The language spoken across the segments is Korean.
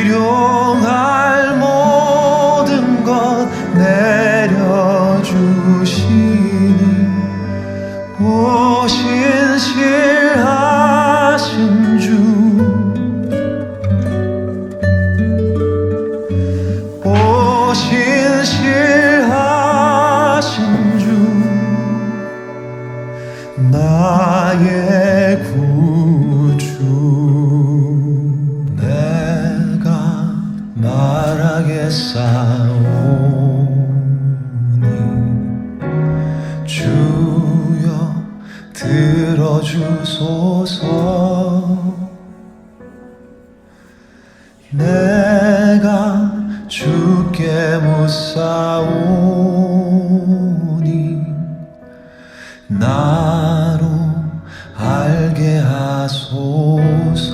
일용할 모든 것 내려주시니 오신실하신 주 오신실하신 주 나의 구주 내가 말하겠사오니 주여 들어주소서 내가 주께 묻사오니 나로 알게 하소서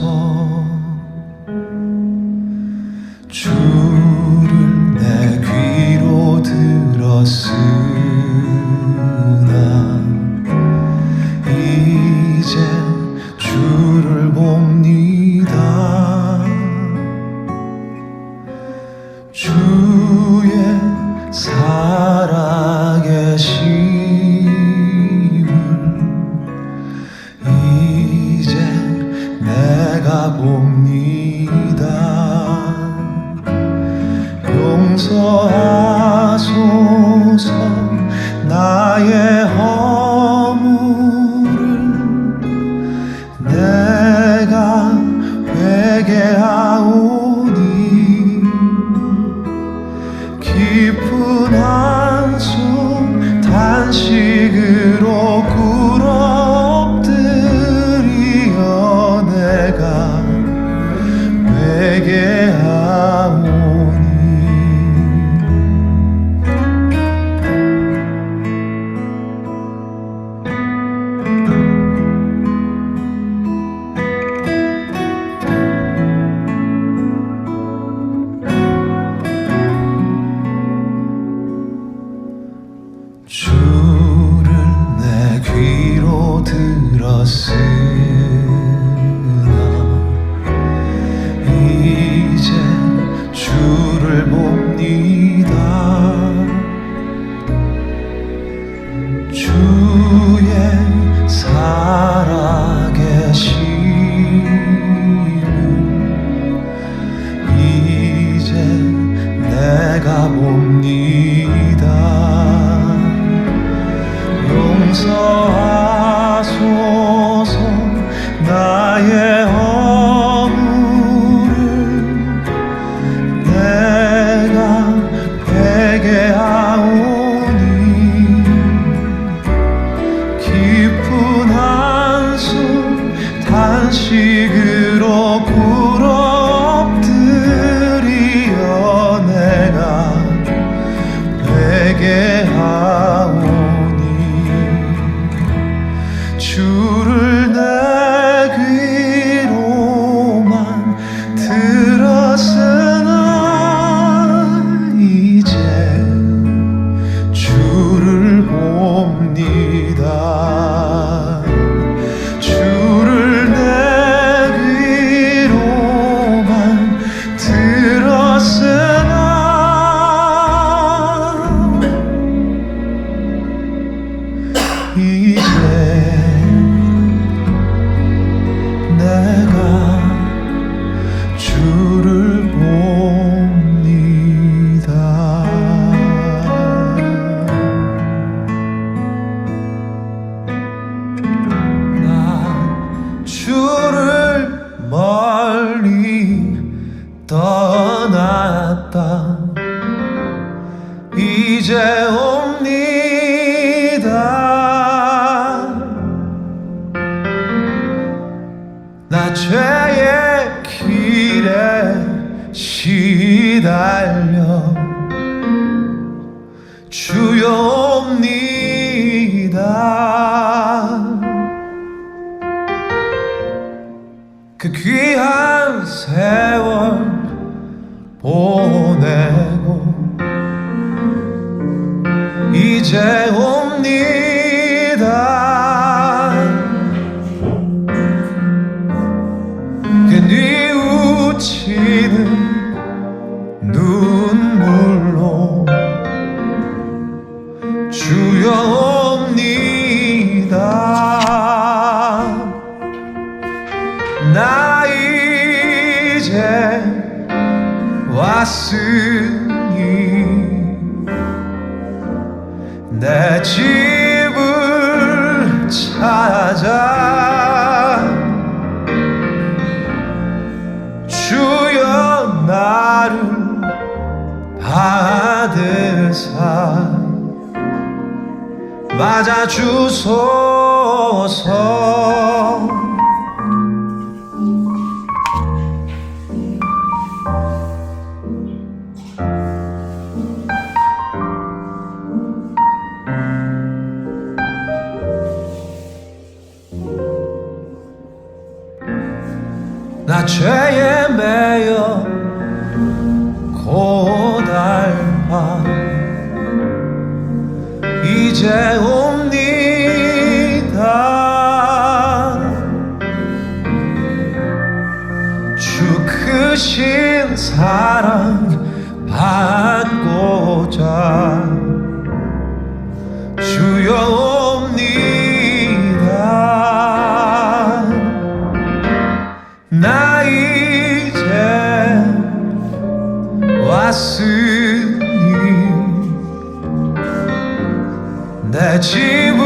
주를 내 귀로 들었으나 이제 주를 봅니다 주의 살아계심을 이제 내가 봅니다 용서하소서 나의 허물을 내가 회개하오니 깊은 한숨 단식으로 꿇어 엎드리어 내가 회개하오니 주를 내 귀로 들었으나 이제 주를 봅니다 주의 살아계심을 이제 내가 봅니다 용서하소서 나의 허물을 내가 회개하오니 깊은 한숨 단식으로 꿇어 엎드리어 내가 회개하오니 주를 내 귀로만 들었으나 이제 주를 봅니다 주를 내 귀로만 들었으나 이제 내가 주를 봅니다 난 주를 멀리 떠났다 이제 옵니다 나 죄의 길에 시달려 주여 옵니다 그 귀한 세월 보내고 이제 옵니다 나 이제 왔으니 내 집을 찾아 주여 나를 받으사 맞아주소서. 나 죄에 매여 고달파 이제 옵니다. 주 크신 사랑 받고자 주여 옵니다. 나 이제 왔으니 내 집을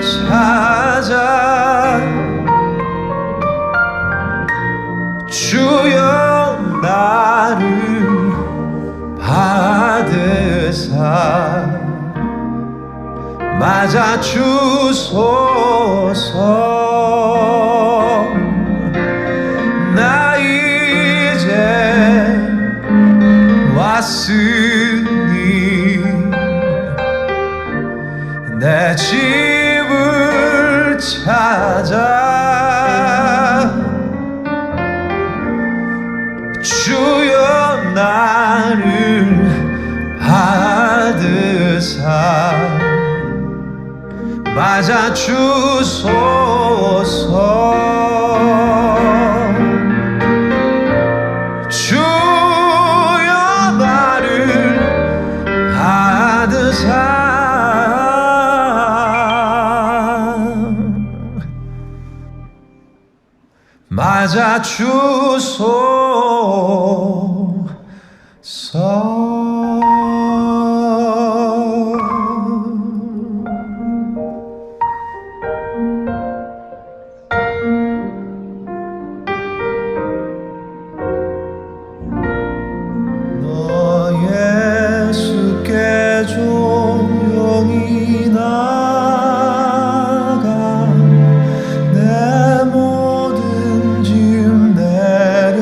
찾아 주여 나를 받으사 맞아주소서. 나 이제 왔으니 내 집을 찾아 주여 나를 받으사 맞아주소서. 주여 나를 받으사 맞아주소서. 너 예수께 종용이 나가 내 모든 짐 내려놓고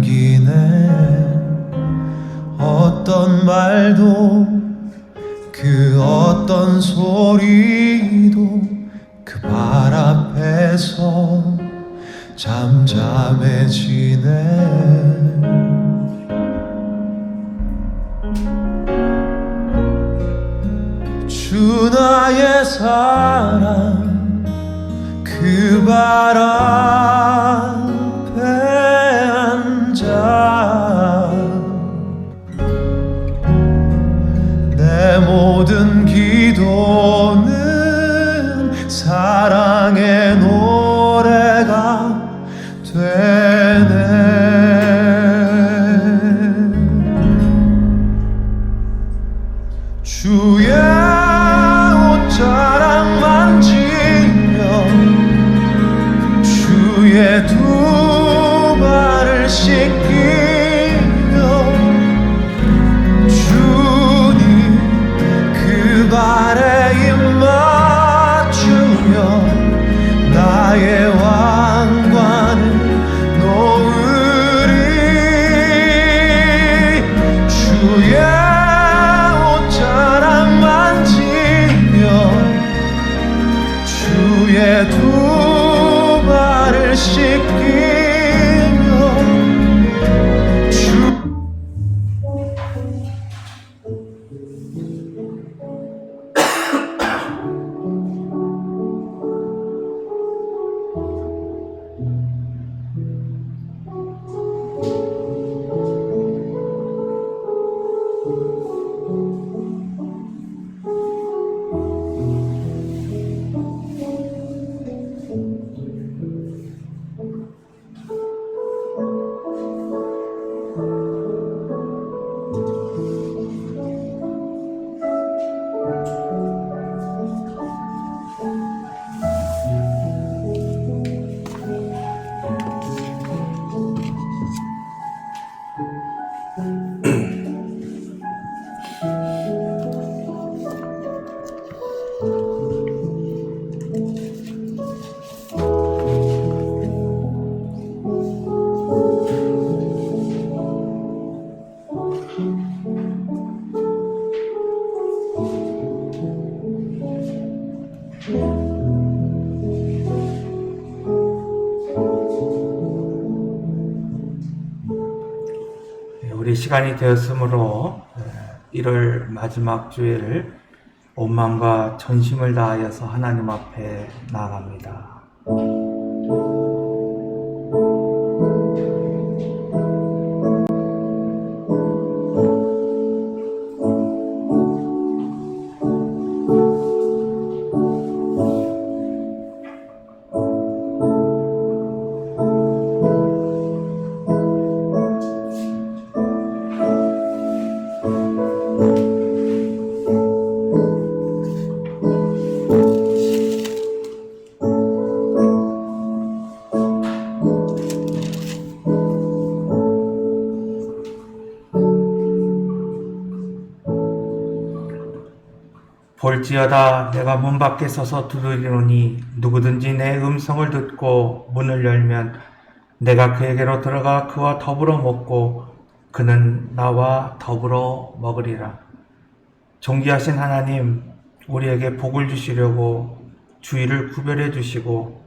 남기네. 어떤 말도 그 어떤 소리도 그 발 앞에서 잠잠해지네. 주 나의 사랑 그 발 앞에 앉아 내 모든 기도는 사랑의 노래가 되네. 주의 옷자락 만지며 주의 두 발을 씻기며 주님 그 발에 입 맞추며 나의 왕관을 놓으리. 주의 옷자락 만지며 주의 두 발을 씻기며 우리 시간이 되었으므로 1월 마지막 주일을 온 마음과 전심을 다하여서 하나님 앞에 나아갑니다. 볼지어다 내가 문 밖에 서서 두드리노니 누구든지 내 음성을 듣고 문을 열면 내가 그에게로 들어가 그와 더불어 먹고 그는 나와 더불어 먹으리라. 존귀하신 하나님, 우리에게 복을 주시려고 주의를 구별해 주시고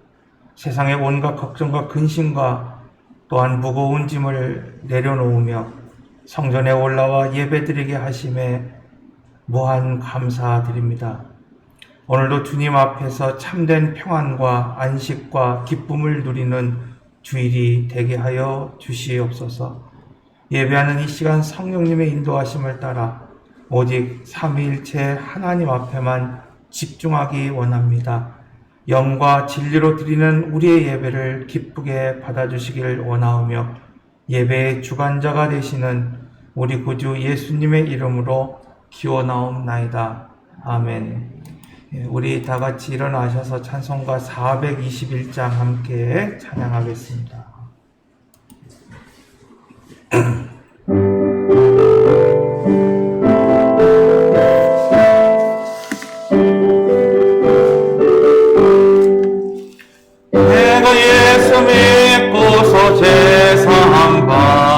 세상의 온갖 걱정과 근심과 또한 무거운 짐을 내려놓으며 성전에 올라와 예배드리게 하심에 무한 감사드립니다. 오늘도 주님 앞에서 참된 평안과 안식과 기쁨을 누리는 주일이 되게 하여 주시옵소서. 예배하는 이 시간 성령님의 인도하심을 따라 오직 삼위일체 하나님 앞에만 집중하기 원합니다. 영과 진리로 드리는 우리의 예배를 기쁘게 받아주시길 원하오며 예배의 주관자가 되시는 우리 구주 예수님의 이름으로 기원하옵나이다. 아멘. 우리 다 같이 일어나셔서 찬송가 421장 함께 찬양하겠습니다. 내가 예수 믿고서 제사 한번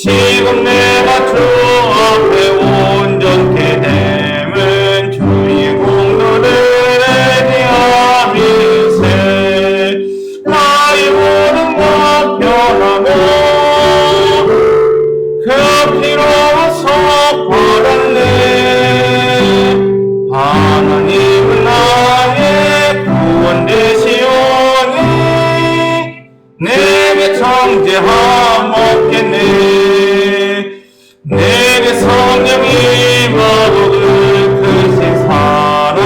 지금 내가 주 앞에 온전케 됨은 주의 공로를 애니하미세. 나의 모든 것 변하고 그 피로서 받았네. 하나님은 나의 구원 되시오니 내게 정죄함 없겠네. 내게 성령이 임하고 그 세상을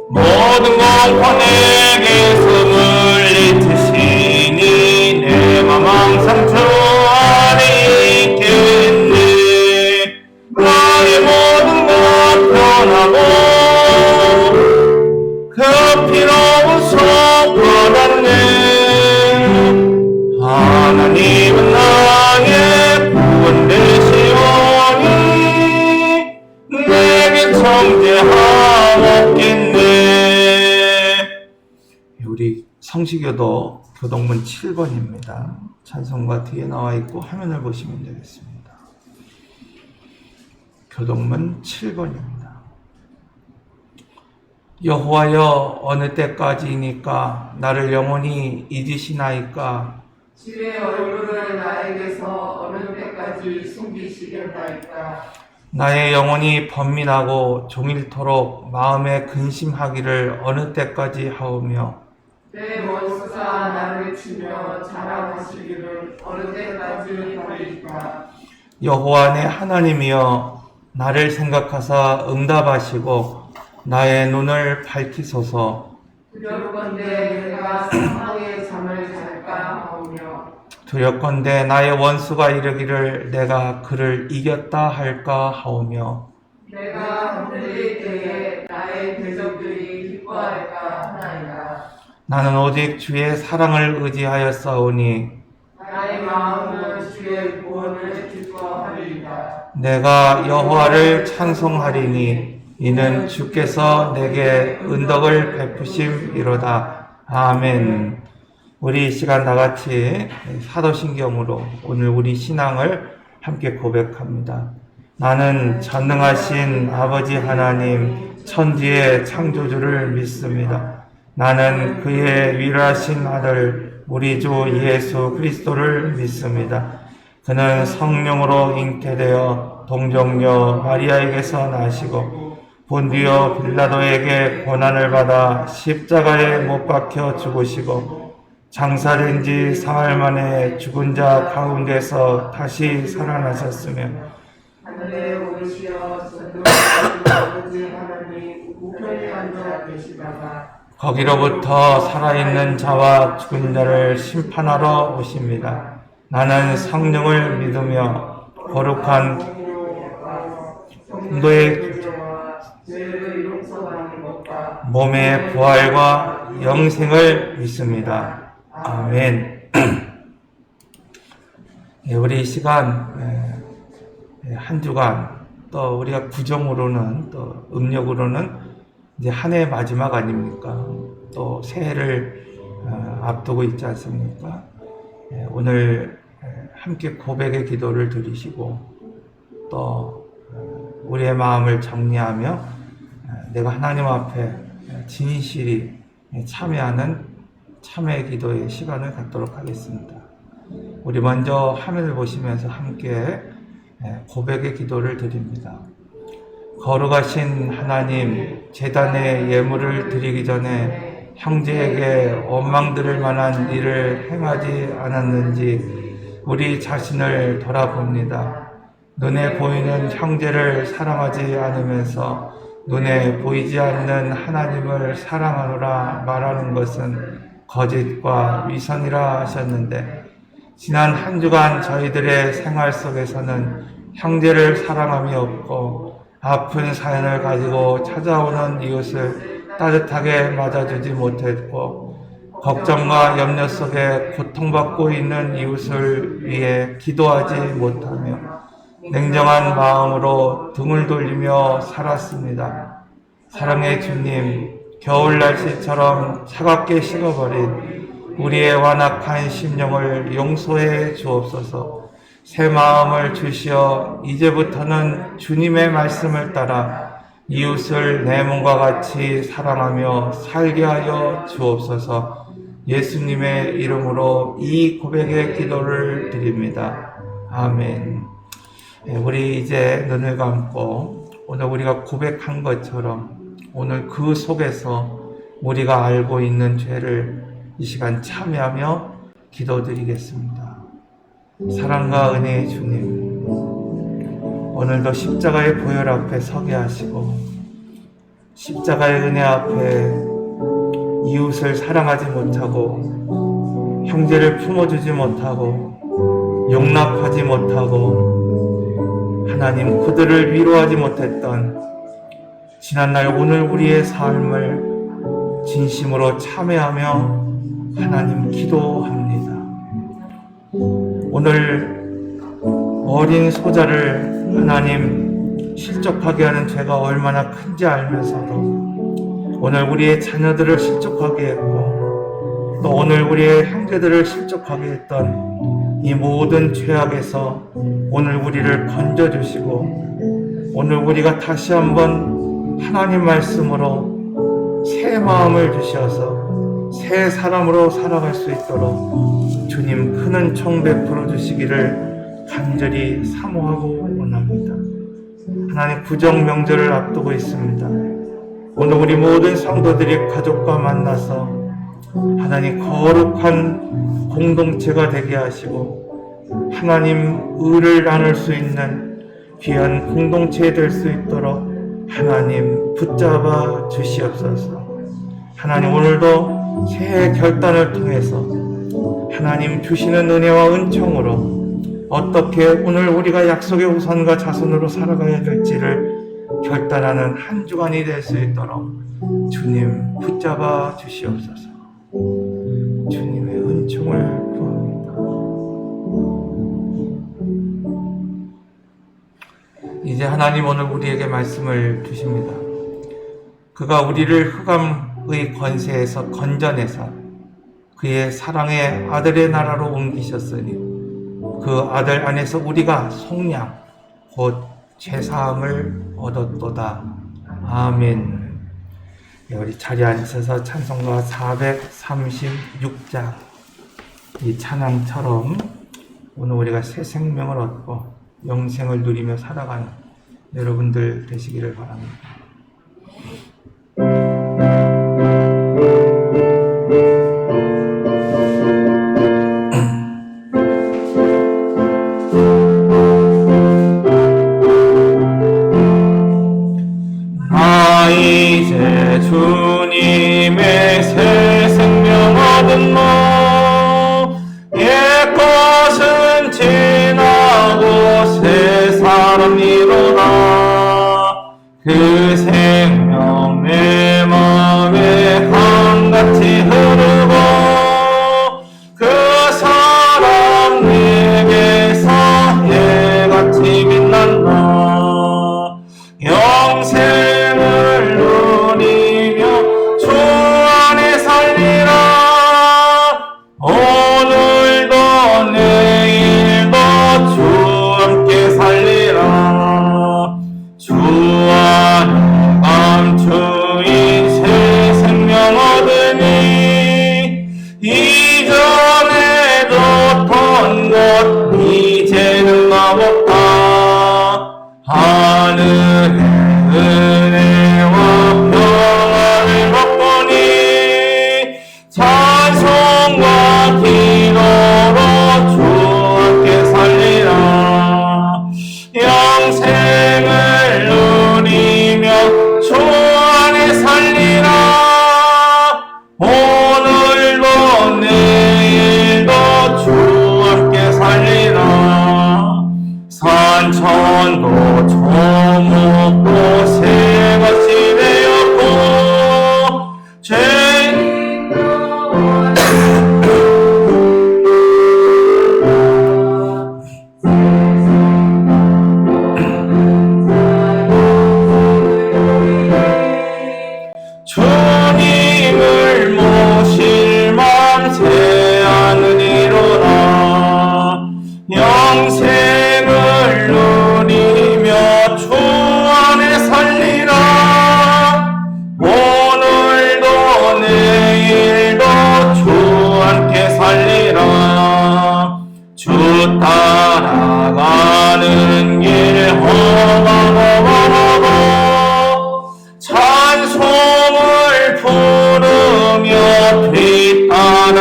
모든 공포 내게서 물리치시니 내 맘 항상 주 안에 있겠네. 나의 모든 것 변하고 그 피로운 속 받았네. 하나님은 나의 구원 되시오니 내게 정죄함 없겠네. 우리 성시교도 교동문 7번입니다. 찬송가 뒤에 나와 있고 화면을 보시면 되겠습니다. 교동문 7번입니다. 여호와여, 어느 때까지이니까 나를 영원히 잊으시나이까? 주의 얼굴을 나에게서 어느 때까지 숨기시겠나이까? 나의 영혼이 번민하고 종일토록 마음에 근심하기를 어느 때까지 하오며, 내 원수가 나를 치며 자랑하시기를 어느 때까지 하리까? 여호와 내 하나님이여, 나를 생각하사 응답하시고 나의 눈을 밝히소서. 두렵건대 내가 사망의 잠을 잘까 하오며 두렵건대 나의 원수가 이르기를 내가 그를 이겼다 할까 하오며, 내가 흔들릴 때에 나의 대적들이 기뻐할까 하나이다. 나는 오직 주의 사랑을 의지하였사오니 나의 마음은 주의 구원을 기뻐하리이다. 내가 여호와를 찬송하리니 이는 주께서 내게 은덕을 베푸심이로다. 아멘. 우리 이 시간 나같이 사도신경으로 오늘 우리 신앙을 함께 고백합니다. 나는 전능하신 아버지 하나님 천지의 창조주를 믿습니다. 나는 그의 위로하신 아들 우리 주 예수 그리스도를 믿습니다. 그는 성령으로 잉태되어 동정녀 마리아에게서 나시고 본디오 빌라도에게 고난을 받아 십자가에 못 박혀 죽으시고 장사된 지 사흘 만에 죽은 자 가운데서 다시 살아나셨으며 하늘에 오르시어 전능하신 아버지 하나님 우편에 앉아 계시다가 거기로부터 살아있는 자와 죽은 자를 심판하러 오십니다. 나는 성령을 믿으며 거룩한 성도의 죄를 용서받는 것과 몸의 부활과 영생을 믿습니다. 아멘. 우리 이 시간 한 주간 또 우리가 구정으로는 또 음력으로는 이제 한 해 마지막 아닙니까? 또 새해를 앞두고 있지 않습니까? 오늘 함께 고백의 기도를 드리시고 또 우리의 마음을 정리하며 내가 하나님 앞에 진실이 참여하는 참회 기도의 시간을 갖도록 하겠습니다. 우리 먼저 화면을 보시면서 함께 고백의 기도를 드립니다. 거룩하신 하나님, 제단의 예물을 드리기 전에 형제에게 원망 들을 만한 일을 행하지 않았는지 우리 자신을 돌아봅니다. 눈에 보이는 형제를 사랑하지 않으면서 눈에 보이지 않는 하나님을 사랑하노라 말하는 것은 거짓과 위선이라 하셨는데, 지난 한 주간 저희들의 생활 속에서는 형제를 사랑함이 없고 아픈 사연을 가지고 찾아오는 이웃을 따뜻하게 맞아주지 못했고, 걱정과 염려 속에 고통받고 있는 이웃을 위해 기도하지 못하며 냉정한 마음으로 등을 돌리며 살았습니다. 사랑의 주님, 겨울 날씨처럼 차갑게 식어버린 우리의 완악한 심령을 용서해 주옵소서. 새 마음을 주시어 이제부터는 주님의 말씀을 따라 이웃을 내 몸과 같이 사랑하며 살게 하여 주옵소서. 예수님의 이름으로 이 고백의 기도를 드립니다. 아멘. 우리 이제 눈을 감고 오늘 우리가 고백한 것처럼 오늘 그 속에서 우리가 알고 있는 죄를 이 시간 참여하며 기도드리겠습니다. 사랑과 은혜의 주님, 오늘도 십자가의 보혈 앞에 서게 하시고 십자가의 은혜 앞에 이웃을 사랑하지 못하고 형제를 품어주지 못하고 용납하지 못하고 하나님 그들을 위로하지 못했던 지난날 오늘 우리의 삶을 진심으로 참회하며 하나님 기도합니다. 오늘 어린 소자를 하나님 실족하게 하는 죄가 얼마나 큰지 알면서도 오늘 우리의 자녀들을 실족하게 했고 또 오늘 우리의 형제들을 실족하게 했던 이 모든 죄악에서 오늘 우리를 건져주시고 오늘 우리가 다시 한번 하나님 말씀으로 새 마음을 주셔서 새 사람으로 살아갈 수 있도록 주님 큰 은총 베풀어 주시기를 간절히 사모하고 원합니다. 하나님 구정 명절을 앞두고 있습니다. 오늘 우리 모든 성도들이 가족과 만나서 하나님 거룩한 공동체가 되게 하시고 하나님 의를 나눌 수 있는 귀한 공동체 될 수 있도록 하나님 붙잡아 주시옵소서. 하나님 오늘도 새 결단을 통해서 하나님 주시는 은혜와 은총으로 어떻게 오늘 우리가 약속의 후손과 자손으로 살아가야 될지를 결단하는 한 주간이 될 수 있도록 주님 붙잡아 주시옵소서. 주님의 은총을 구합니다. 이제 하나님 오늘 우리에게 말씀을 주십니다. 그가 우리를 흑암의 권세에서 건져내사 그의 사랑의 아들의 나라로 옮기셨으니 그 아들 안에서 우리가 속량 곧 죄사함을 얻었도다. 아멘. 우리 자리에 앉아서 찬송가 436장 이 찬양처럼 오늘 우리가 새 생명을 얻고 영생을 누리며 살아가는 여러분들 되시기를 바랍니다. 이제 주님의 새 생명 얻은 옛것은 지나고 새 사람이로다. 그 생명 내 마음에 한같이 흐르고 그 사랑 내게서 해같이 빛난다. 영생을 누리며 주 안에 살리라. 오늘도 내일도 주 함께 살리라. 주 안에 감추인 새 생명 얻으니 이전에 뒀던 것 이제는 없다. 하늘의 은혜와 평안을 맛보니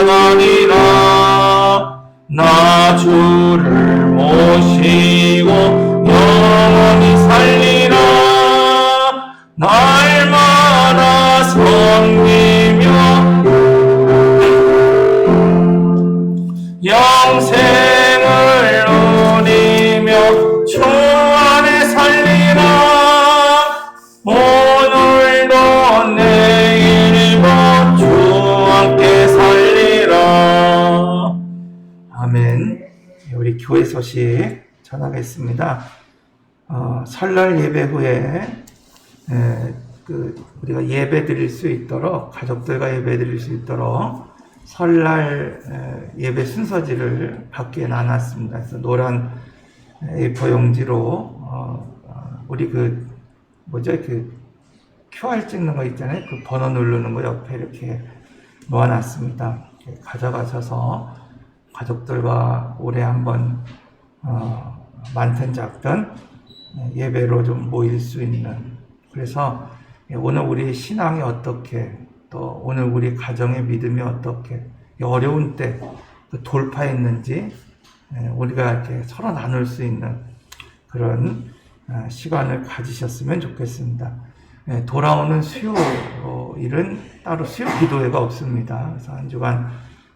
살아가리라. 나 주를 모시고 영원히 살리라. 날마다 섬기며 영생을 누리며 주 안에 살리라. 오늘도 내일도 주 함께 살리라. 아멘. 우리 교회 소식 전하겠습니다. 설날 예배 후에 우리가 예배 드릴 수 있도록, 가족들과 예배 드릴 수 있도록 설날 예배 순서지를 밖에 놔놨습니다. 그래서 노란 A4 용지로 우리 QR 찍는 거 있잖아요. 그 번호 누르는 거 옆에 이렇게 놓아놨습니다. 가져가셔서 가족들과 올해 한번 많든 작든 예배로 좀 모일 수 있는, 그래서 오늘 우리 신앙이 어떻게, 또 오늘 우리 가정의 믿음이 어떻게 어려운 때 돌파했는지 우리가 이렇게 서로 나눌 수 있는 그런 시간을 가지셨으면 좋겠습니다. 돌아오는 수요일은 따로 수요 기도회가 없습니다. 그래서 한 주간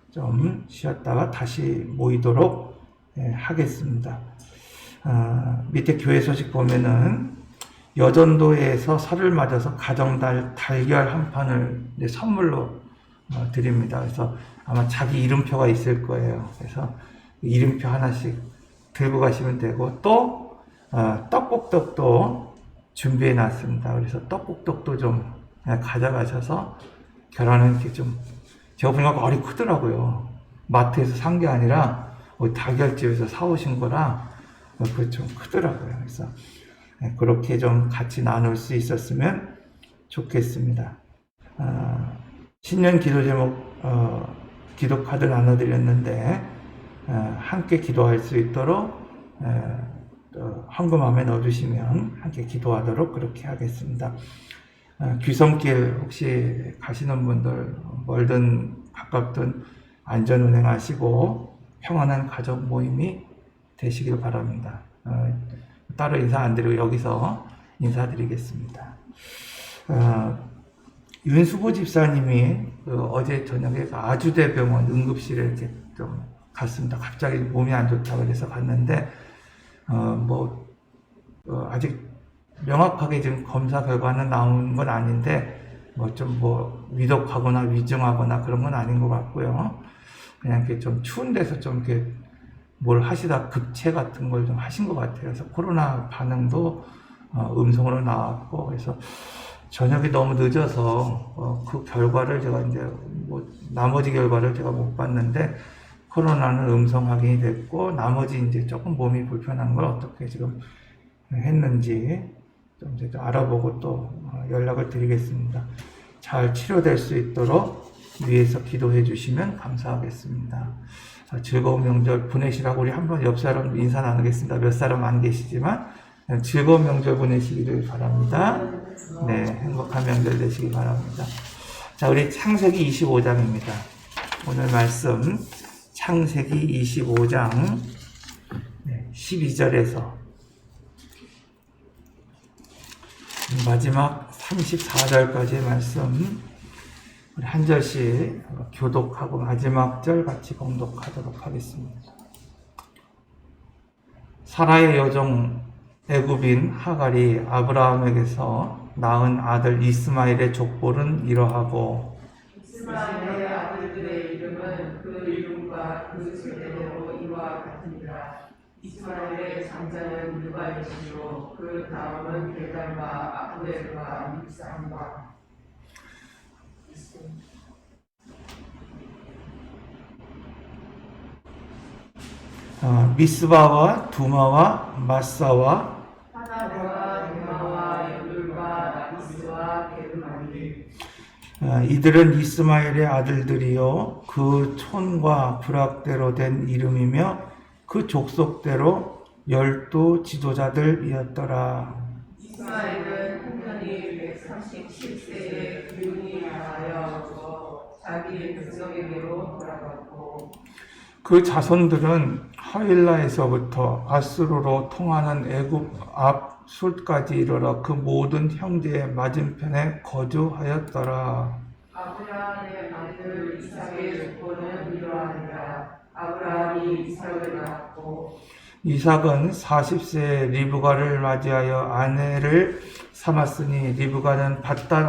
좀 쉬었다가 다시 모이도록 하겠습니다. 밑에 교회 소식 보면은 여전도에서 설을 맞아서 가정달 달걀 한 판을 선물로 드립니다. 그래서 아마 자기 이름표가 있을 거예요. 그래서 이름표 하나씩 들고 가시면 되고, 또 떡국떡도 준비해 놨습니다. 그래서 떡국떡도 좀 가져가셔서 계란은 이렇게 좀, 제가 보니까 얼이 크더라고요. 마트에서 산 게 아니라 달걀집에서 사오신 거라 그게 좀 크더라고요. 그래서 그렇게 좀 같이 나눌 수 있었으면 좋겠습니다. 신년 기도 제목 기도 카드 나눠드렸는데 함께 기도할 수 있도록 헌금함에 넣어주시면 함께 기도하도록 그렇게 하겠습니다. 귀성길 혹시 가시는 분들 멀든 가깝든 안전 운행하시고 평안한 가족 모임이 되시길 바랍니다. 따로 인사 안 드리고 여기서 인사드리겠습니다. 윤수보 집사님이 어제 저녁에 아주대병원 응급실에 이렇게 좀 갔습니다. 갑자기 몸이 안 좋다고 그래서 갔는데 아직 명확하게 지금 검사 결과는 나온 건 아닌데 위독하거나 위중하거나 그런 건 아닌 것 같고요. 그냥 이렇게 좀 추운 데서 좀 이렇게 뭘 하시다 급체 같은 걸 좀 하신 것 같아요. 그래서 코로나 반응도 음성으로 나왔고, 그래서 저녁이 너무 늦어서 그 결과를 제가 이제 나머지 결과를 제가 못 봤는데 코로나는 음성 확인이 됐고, 나머지 이제 조금 몸이 불편한 걸 어떻게 지금 했는지 좀 이제 알아보고 또 연락을 드리겠습니다. 잘 치료될 수 있도록 위에서 기도해 주시면 감사하겠습니다. 즐거운 명절 보내시라고 우리 한번 옆 사람 인사 나누겠습니다. 몇 사람 안 계시지만 즐거운 명절 보내시기를 바랍니다. 네, 행복한 명절 되시기 바랍니다. 자, 우리 창세기 25장입니다. 오늘 말씀 창세기 25장 12절에서 마지막 34절까지의 말씀 우리 한 절씩 교독하고 마지막 절 같이 봉독하도록 하겠습니다. 사라의 여종 애굽인 하갈이 아브라함에게서 낳은 아들 이스마엘의 족보는 이러하고, 이스마엘의 아들들의 이름은 그 이름과 그 세대대로 이와 같으니라. 이스마엘의 장자는 느바이시요 그 다음은 게달과 아브넬과 밉삼과 미스바와 두마와 마사와 하나와 두마와 여둘과 나비스와 게르마니. 이들은 이스마엘의 아들들이요 그 촌과 부락대로 된 이름이며 그 족속대로 12 지도자들이었더라. 이스마엘은 풍년이 137세에 기운이 다하여 자기 자기 백성에게로 돌아갔고 그 자손들은 하윌라에서부터 아수르로 통하는 애굽 앞 술까지 이르러 그 모든 형제의 맞은편에 거주하였더라. 아브라함의 아들 이삭의 조건은 이러하니라. 아브라함이 이삭을 낳았고 이삭은 40세에 리브가를 맞이하여 아내를 삼았으니 리브가는 밧단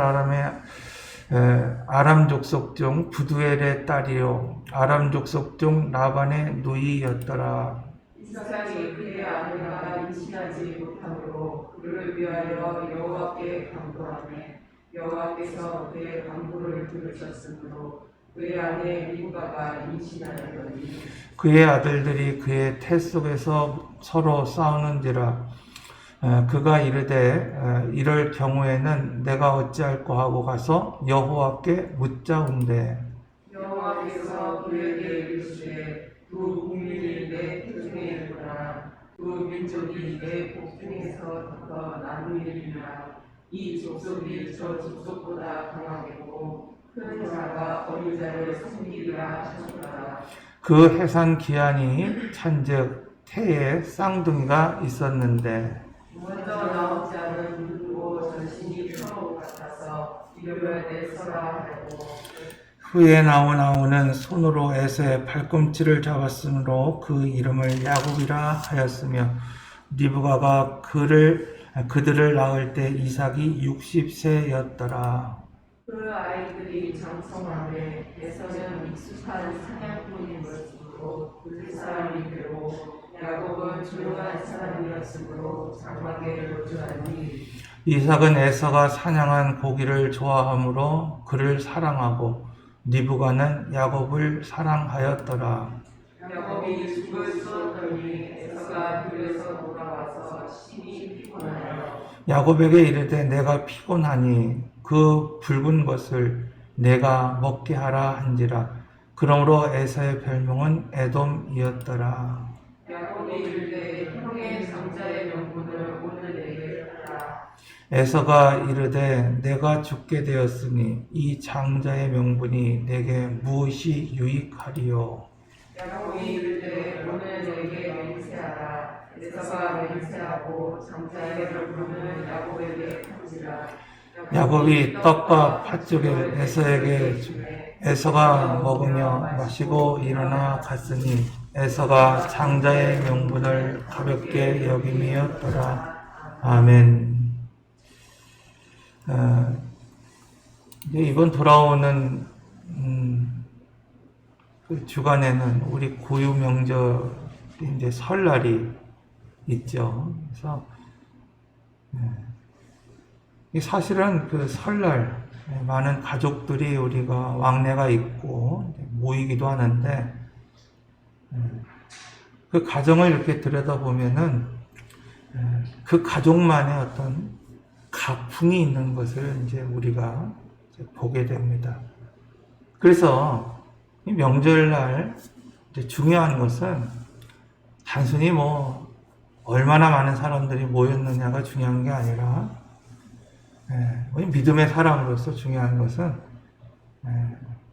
아람 족속 중 부두엘의 딸이요 아람 족속 중 라반의 누이였더라. 이삭이 그의 아내가 임신하지 못하므로 그를 위하여 여호와께 간구하매 여호와께서 그의 간구를 들으셨으므로 그의 아내 리브가가 임신하였더니 그의 아들들이 그의 태 속에서 서로 싸우는지라. 그가 이르되 이럴 경우에는 내가 어찌할꼬 하고 가서 여호와께 묻자온대. 여호와께서 그에게 이르시되 두 국민이 내 태중에 있구나 두 민족이 내 복중에서 더 나누리라. 이 족속이 저 족속보다 강하겠고 큰 자가 어린 자를 섬기리라 하셨더라. 그 해산 기한이 찬즉 태에 쌍둥이가 있었는데 먼저 나온 자는 누르고 전신이 서로 같아서 이름을 내서라 하고 후에 나온 아우는 손으로 에서의 발꿈치를 잡았으므로 그 이름을 야곱이라 하였으며 리브가가 그들을 낳을 때 이삭이 60세였더라. 그 아이들이 장성하되 에서는 익숙한 사냥꾼인 것으로 그 사람이 되고 야곱은 조용한 사람이었으므로 장막에 거주하니 이삭은 에서가 사냥한 고기를 좋아하므로 그를 사랑하고 리브가는 야곱을 사랑하였더라. 야곱이 죽을 쏘더니 에서가 들에서 돌아와서 심히 피곤하여 야곱에게 이르되 내가 피곤하니 그 붉은 것을 내가 먹게 하라 한지라. 그러므로 에서의 별명은 에돔이었더라. 야곱이 이르되 형의 장자의 명분을 오늘 내게 하라. 에서가 이르되 내가 죽게 되었으니 이 장자의 명분이 내게 무엇이 유익하리요. 야곱이 이르되 오늘 내게 맹세하라. 에서가 맹세하고 장자의 명분을 야곱에게 한지라. 야곱이 떡과 팥죽을 에서에게 에서가 먹으며 마시고 일어나 갔으니 에서가 장자의 명분을 가볍게 여김이었더라. 아멘. 이제 이번 돌아오는 그 주간에는 우리 고유 명절이 이제 설날이 있죠. 그래서 사실은 그 설날 많은 가족들이 우리가 왕래가 있고 모이기도 하는데 그 가정을 이렇게 들여다보면은 그 가족만의 어떤 가풍이 있는 것을 이제 우리가 이제 보게 됩니다. 그래서 이 명절날 이제 중요한 것은 단순히 뭐 얼마나 많은 사람들이 모였느냐가 중요한 게 아니라 믿음의 사람으로서 중요한 것은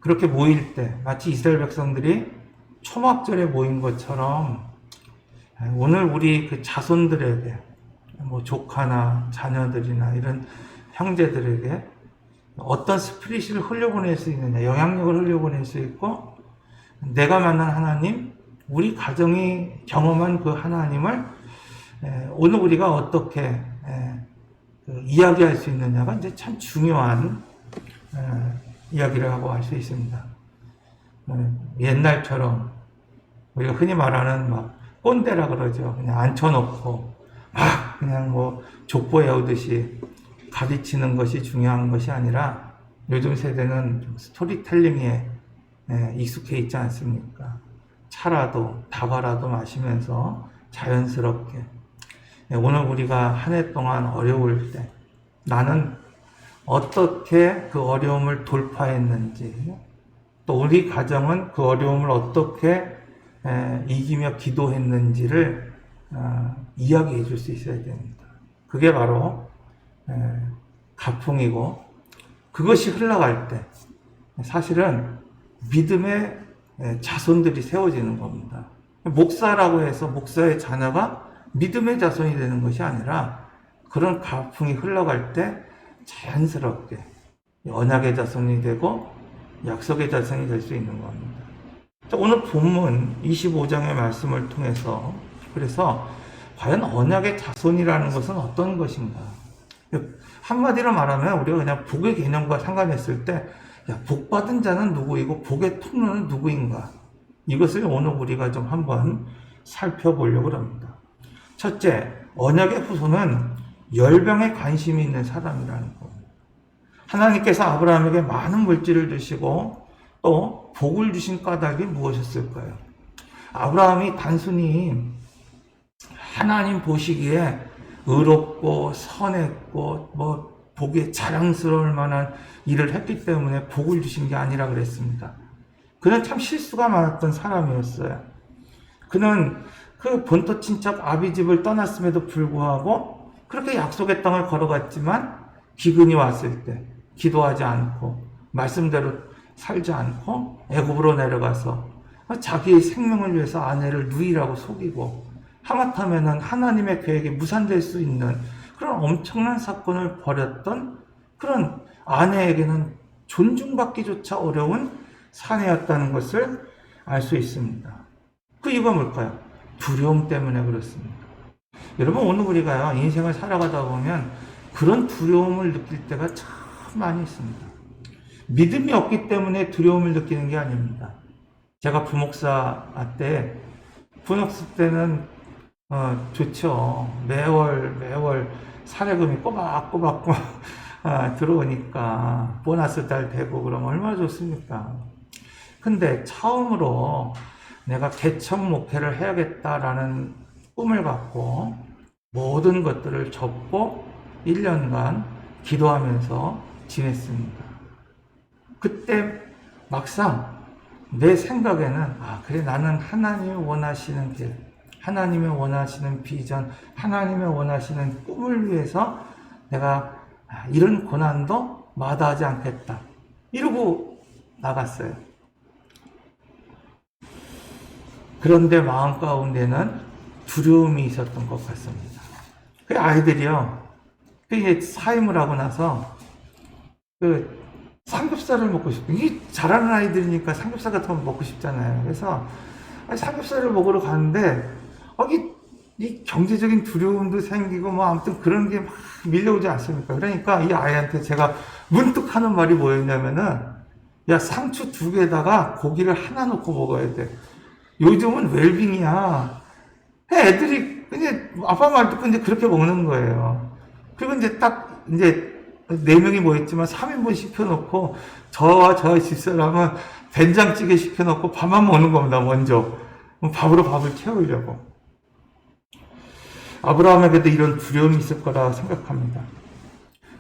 그렇게 모일 때 마치 이스라엘 백성들이 초막절에 모인 것처럼 오늘 우리 그 자손들에게 뭐 조카나 자녀들이나 이런 형제들에게 어떤 스피릿을 흘려보낼 수 있느냐, 영향력을 흘려보낼 수 있고 내가 만난 하나님, 우리 가정이 경험한 그 하나님을 오늘 우리가 어떻게 이야기할 수 있느냐가 이제 참 중요한 이야기라고 할 수 있습니다. 옛날처럼 우리가 흔히 말하는 막 꼰대라 그러죠. 그냥 앉혀놓고 막 그냥 뭐 족보 외우듯이 가르치는 것이 중요한 것이 아니라 요즘 세대는 좀 스토리텔링에 익숙해 있지 않습니까? 차라도 다과라도 마시면서 자연스럽게 오늘 우리가 한 해 동안 어려울 때 나는 어떻게 그 어려움을 돌파했는지 또 우리 가정은 그 어려움을 어떻게 이기며 기도했는지를 이야기해 줄 수 있어야 됩니다. 그게 바로 가풍이고 그것이 흘러갈 때 사실은 믿음의 자손들이 세워지는 겁니다. 목사라고 해서 목사의 자녀가 믿음의 자손이 되는 것이 아니라 그런 가풍이 흘러갈 때 자연스럽게 언약의 자손이 되고 약속의 자손이 될 수 있는 겁니다. 자, 오늘 본문 25장의 말씀을 통해서 그래서 과연 언약의 자손이라는 것은 어떤 것인가? 한마디로 말하면 우리가 그냥 복의 개념과 상관했을 때 복 받은 자는 누구이고 복의 통로는 누구인가? 이것을 오늘 우리가 좀 한번 살펴보려고 합니다. 첫째, 언약의 후손은 열병에 관심이 있는 사람이라는 겁니다. 하나님께서 아브라함에게 많은 물질을 주시고 또 복을 주신 까닭이 무엇이었을까요? 아브라함이 단순히 하나님 보시기에 의롭고 선했고 복에 자랑스러울 만한 일을 했기 때문에 복을 주신 게 아니라 그랬습니다. 그는 참 실수가 많았던 사람이었어요. 그는 그 본토 친척 아비집을 떠났음에도 불구하고 그렇게 약속의 땅을 걸어갔지만 기근이 왔을 때 기도하지 않고 말씀대로 살지 않고 애굽으로 내려가서 자기의 생명을 위해서 아내를 누이라고 속이고 하마터면은 하나님의 계획이 무산될 수 있는 그런 엄청난 사건을 벌였던 그런 아내에게는 존중받기조차 어려운 사내였다는 것을 알 수 있습니다. 그 이유가 뭘까요? 두려움 때문에 그렇습니다. 여러분, 오늘 우리가 인생을 살아가다 보면 그런 두려움을 느낄 때가 참 많이 있습니다. 믿음이 없기 때문에 두려움을 느끼는 게 아닙니다. 제가 부목사 때는 좋죠. 매월 사례금이 꼬박꼬박 들어오니까 보너스 달 되고 그러면 얼마나 좋습니까? 근데 처음으로 내가 개척 목회를 해야겠다라는 꿈을 갖고 모든 것들을 접고 1년간 기도하면서 지냈습니다. 그때 막상 내 생각에는 그래, 나는 하나님이 원하시는 길, 하나님이 원하시는 비전, 하나님이 원하시는 꿈을 위해서 내가 이런 고난도 마다하지 않겠다, 이러고 나갔어요. 그런데 마음 가운데는 두려움이 있었던 것 같습니다. 그 아이들이요, 이게 사임을 하고 나서 삼겹살을 먹고 싶어요. 이게 잘하는 아이들이니까 삼겹살 같은 거 먹고 싶잖아요. 그래서 삼겹살을 먹으러 가는데 이 경제적인 두려움도 생기고 아무튼 그런 게 막 밀려오지 않습니까? 그러니까 이 아이한테 제가 문득 하는 말이 뭐였냐면은, 야, 상추 2개에다가 고기를 하나 넣고 먹어야 돼. 요즘은 웰빙이야. 애들이 이제 아빠 말 듣고 이제 그렇게 먹는 거예요. 그리고 이제 딱 이제 4명이 모였지만 3인분 시켜놓고 저와 저의 집사람은 된장찌개 시켜놓고 밥만 먹는 겁니다. 먼저 밥으로 밥을 채우려고. 아브라함에게도 이런 두려움이 있을 거라 생각합니다.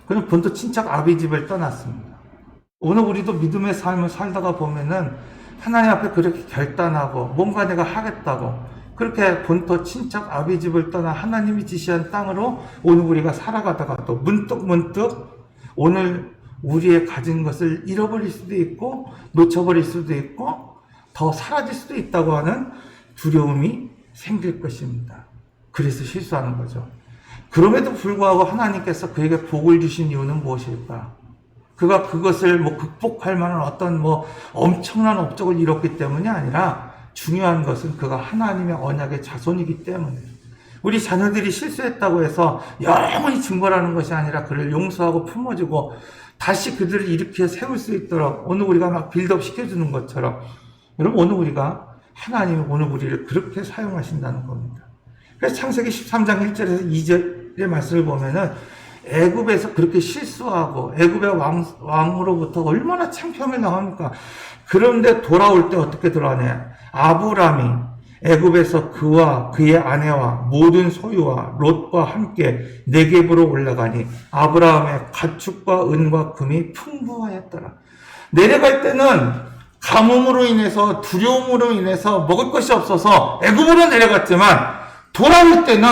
그는 본토 친척 아비집을 떠났습니다. 오늘 우리도 믿음의 삶을 살다가 보면은 하나님 앞에 그렇게 결단하고 뭔가 내가 하겠다고 그렇게 본토 친척 아비집을 떠나 하나님이 지시한 땅으로 오늘 우리가 살아가다가 또 문득 오늘 우리의 가진 것을 잃어버릴 수도 있고 놓쳐버릴 수도 있고 더 사라질 수도 있다고 하는 두려움이 생길 것입니다. 그래서 실수하는 거죠. 그럼에도 불구하고 하나님께서 그에게 복을 주신 이유는 무엇일까? 그가 그것을 극복할 만한 어떤 엄청난 업적을 이뤘기 때문이 아니라 중요한 것은 그가 하나님의 언약의 자손이기 때문에, 우리 자녀들이 실수했다고 해서 영원히 증벌하는 것이 아니라 그를 용서하고 품어주고 다시 그들을 일으켜 세울 수 있도록 오늘 우리가 막 빌드업 시켜주는 것처럼, 여러분, 오늘 우리가 하나님이 오늘 우리를 그렇게 사용하신다는 겁니다. 그래서 창세기 13장 1절에서 2절의 말씀을 보면은 애굽에서 그렇게 실수하고 애굽의 왕으로부터 얼마나 창피함을 당합니까? 그런데 돌아올 때 어떻게 돌아오냐? 아브람이 애굽에서 그와 그의 아내와 모든 소유와 롯과 함께 네겝으로 올라가니 아브라함의 가축과 은과 금이 풍부하였더라. 내려갈 때는 가뭄으로 인해서 두려움으로 인해서 먹을 것이 없어서 애굽으로 내려갔지만 돌아올 때는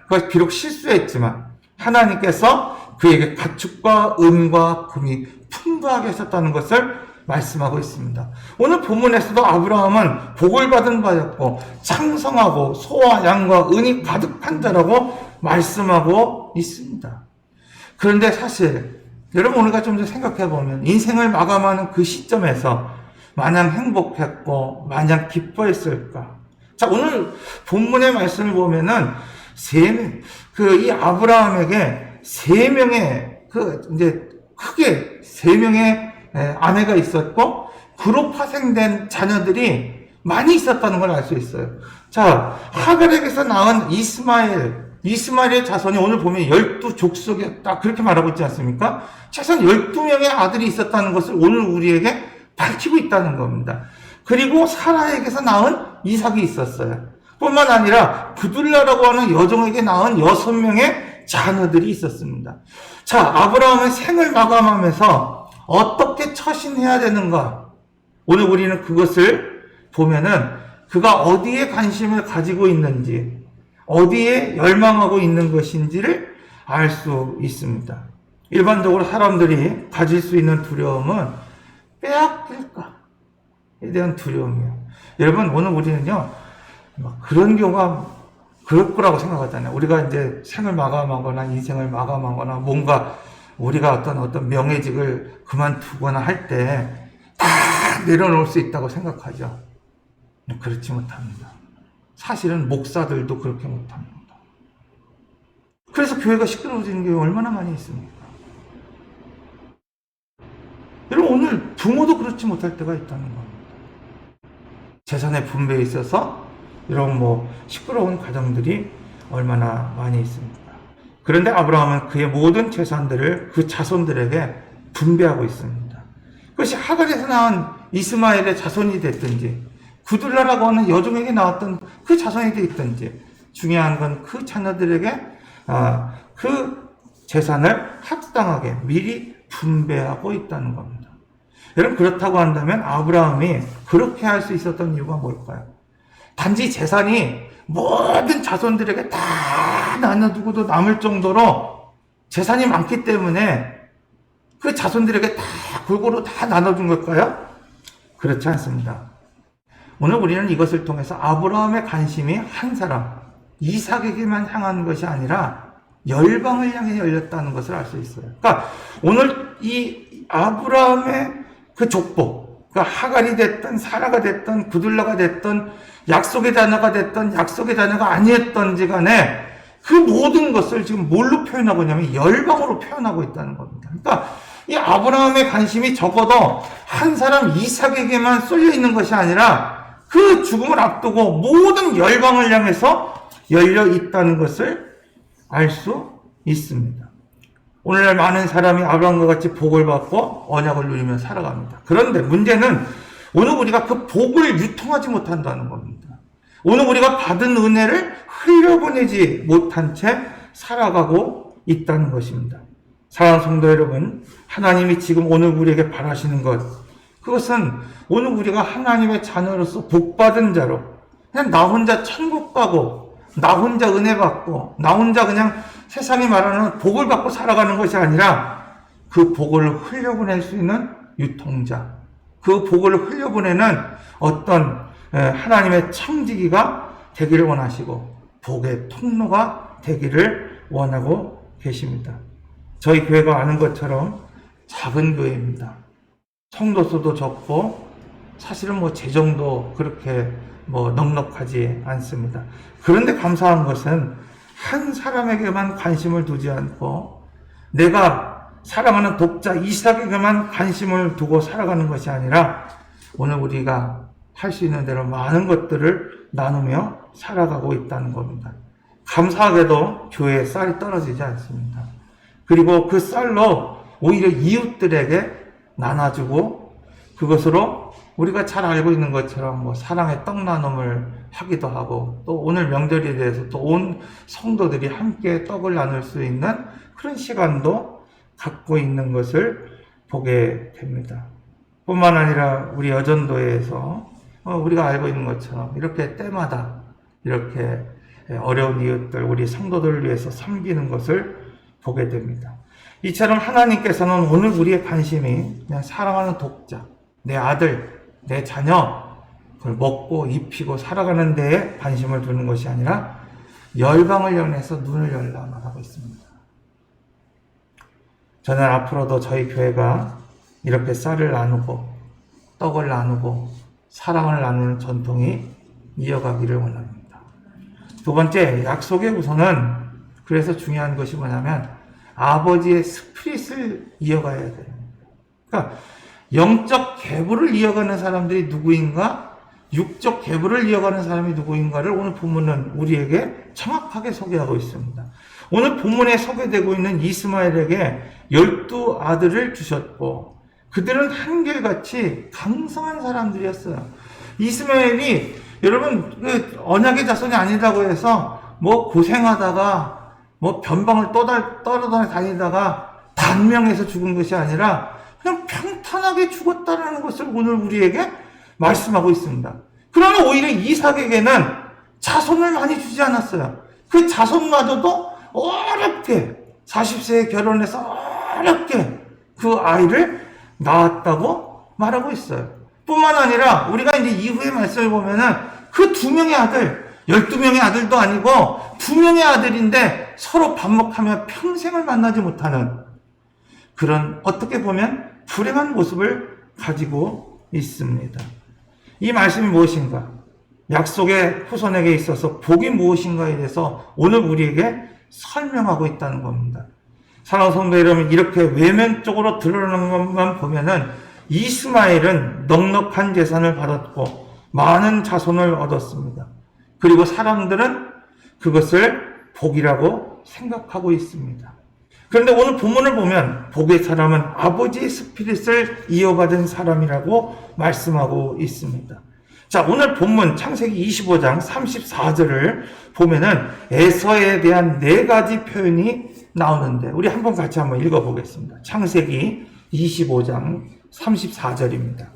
그가 비록 실수했지만 하나님께서 그에게 가축과 은과 금이 풍부하게 하셨다는 것을 말씀하고 있습니다. 오늘 본문에서도 아브라함은 복을 받은 바였고 창성하고 소와 양과 은이 가득한 자라고 말씀하고 있습니다. 그런데 사실 여러분 우리가 좀 더 생각해 보면 인생을 마감하는 그 시점에서 마냥 행복했고 마냥 기뻐했을까? 자, 오늘 본문의 말씀을 보면은 이 아브라함에게 크게 세 명의 아내가 있었고 그로 파생된 자녀들이 많이 있었다는 걸 알 수 있어요. 자, 하갈에게서 낳은 이스마엘의 자손이 오늘 보면 12족속이었다 그렇게 말하고 있지 않습니까? 최소한 12명의 아들이 있었다는 것을 오늘 우리에게 밝히고 있다는 겁니다. 그리고 사라에게서 낳은 이삭이 있었어요. 뿐만 아니라 부둘라라고 하는 여종에게 낳은 6명의 자녀들이 있었습니다. 자, 아브라함의 생을 마감하면서 어떻게 처신해야 되는가? 오늘 우리는 그것을 보면은 그가 어디에 관심을 가지고 있는지, 어디에 열망하고 있는 것인지를 알 수 있습니다. 일반적으로 사람들이 가질 수 있는 두려움은 빼앗길까에 대한 두려움이에요. 여러분, 오늘 우리는요, 그런 경우가 그럴 거라고 생각하잖아요. 우리가 이제 생을 마감하거나 인생을 마감하거나 뭔가 우리가 어떤 명예직을 그만두거나 할 때 다 내려놓을 수 있다고 생각하죠. 그렇지 못합니다. 사실은 목사들도 그렇게 못합니다. 그래서 교회가 시끄러워지는 게 얼마나 많이 있습니까? 여러분, 오늘 부모도 그렇지 못할 때가 있다는 겁니다. 재산의 분배에 있어서 이런 시끄러운 가정들이 얼마나 많이 있습니까? 그런데 아브라함은 그의 모든 재산들을 그 자손들에게 분배하고 있습니다. 그것이 하갈에서 낳은 이스마엘의 자손이 됐든지 구둘라라고 하는 여종에게 나왔던 그 자손이 있든지 중요한 건 그 자녀들에게 그 재산을 합당하게 미리 분배하고 있다는 겁니다. 여러분, 그렇다고 한다면 아브라함이 그렇게 할 수 있었던 이유가 뭘까요? 단지 재산이 모든 자손들에게 다 나눠두고도 남을 정도로 재산이 많기 때문에 그 자손들에게 다 골고루 다 나눠준 걸까요? 그렇지 않습니다. 오늘 우리는 이것을 통해서 아브라함의 관심이 한 사람, 이삭에게만 향한 것이 아니라 열방을 향해 열렸다는 것을 알 수 있어요. 그러니까 오늘 이 아브라함의 그 족보, 그러니까 하갈이 됐든 사라가 됐든 구둘라가 됐든 약속의 자녀가 됐든 약속의 자녀가 아니었던지 간에 그 모든 것을 지금 뭘로 표현하고 있냐면 열방으로 표현하고 있다는 겁니다. 그러니까 이 아브라함의 관심이 적어도 한 사람 이삭에게만 쏠려 있는 것이 아니라 그 죽음을 앞두고 모든 열방을 향해서 열려 있다는 것을 알 수 있습니다. 오늘날 많은 사람이 아브라함과 같이 복을 받고 언약을 누리며 살아갑니다. 그런데 문제는 오늘 우리가 그 복을 유통하지 못한다는 겁니다. 오늘 우리가 받은 은혜를 흘려보내지 못한 채 살아가고 있다는 것입니다. 사랑하는 성도 여러분, 하나님이 지금 오늘 우리에게 바라시는 것, 그것은 오늘 우리가 하나님의 자녀로서 복받은 자로 그냥 나 혼자 천국 가고 나 혼자 은혜 받고 나 혼자 그냥 세상이 말하는 복을 받고 살아가는 것이 아니라 그 복을 흘려보낼 수 있는 유통자, 그 복을 흘려보내는 어떤 하나님의 청지기가 되기를 원하시고 복의 통로가 되기를 원하고 계십니다. 저희 교회가 아는 것처럼 작은 교회입니다. 성도 수도 적고 사실은 재정도 그렇게 넉넉하지 않습니다. 그런데 감사한 것은 한 사람에게만 관심을 두지 않고 내가 사랑하는 독자 이삭에게만 관심을 두고 살아가는 것이 아니라 오늘 우리가 할 수 있는 대로 많은 것들을 나누며 살아가고 있다는 겁니다. 감사하게도 교회에 쌀이 떨어지지 않습니다. 그리고 그 쌀로 오히려 이웃들에게 나눠주고 그것으로 우리가 잘 알고 있는 것처럼 사랑의 떡 나눔을 하기도 하고 또 오늘 명절에 대해서 또 온 성도들이 함께 떡을 나눌 수 있는 그런 시간도 갖고 있는 것을 보게 됩니다. 뿐만 아니라 우리 여전도에서 우리가 알고 있는 것처럼 이렇게 때마다 이렇게 어려운 이웃들, 우리 성도들을 위해서 섬기는 것을 보게 됩니다. 이처럼 하나님께서는 오늘 우리의 관심이 그냥 사랑하는 독자, 내 아들, 내 자녀, 그걸 먹고 입히고 살아가는 데에 관심을 두는 것이 아니라 열방을 연해서 눈을 열라만 하고 있습니다. 저는 앞으로도 저희 교회가 이렇게 쌀을 나누고 떡을 나누고 사랑을 나누는 전통이 이어가기를 원합니다. 두 번째, 약속의 우선은 그래서 중요한 것이 뭐냐면 아버지의 스피릿을 이어가야 돼요. 그러니까 영적 계보를 이어가는 사람들이 누구인가, 육적 계보를 이어가는 사람이 누구인가를 오늘 본문은 우리에게 정확하게 소개하고 있습니다. 오늘 본문에 소개되고 있는 이스마엘에게 12아들을 주셨고 그들은 한결같이 강성한 사람들이었어요. 이스마엘이 여러분 언약의 자손이 아니라고 해서 뭐 고생하다가 뭐 변방을 떠다니다가 단명해서 죽은 것이 아니라 그냥 평탄하게 죽었다는 것을 오늘 우리에게 말씀하고 있습니다. 그러나 오히려 이삭에게는 자손을 많이 주지 않았어요. 그 자손마저도 어렵게 40세에 결혼해서 어렵게 그 아이를 낳았다고 말하고 있어요. 뿐만 아니라 우리가 이제 이후의 말씀을 보면은 그 2명의 아들, 12명의 아들도 아니고 2명의 아들인데 서로 반목하며 평생을 만나지 못하는 그런 어떻게 보면 불행한 모습을 가지고 있습니다. 이 말씀이 무엇인가? 약속의 후손에게 있어서 복이 무엇인가에 대해서 오늘 우리에게 설명하고 있다는 겁니다. 사랑하는 성도 여러분, 이렇게 외면적으로 드러나는 것만 보면은 이스마엘은 넉넉한 재산을 받았고 많은 자손을 얻었습니다. 그리고 사람들은 그것을 복이라고 생각하고 있습니다. 그런데 오늘 본문을 보면 복의 사람은 아버지의 스피릿을 이어받은 사람이라고 말씀하고 있습니다. 자, 오늘 본문 창세기 25장 34절을 보면은 에서에 대한 4가지 표현이 나오는데 우리 한번 같이 한번 읽어보겠습니다. 창세기 25장 34절입니다.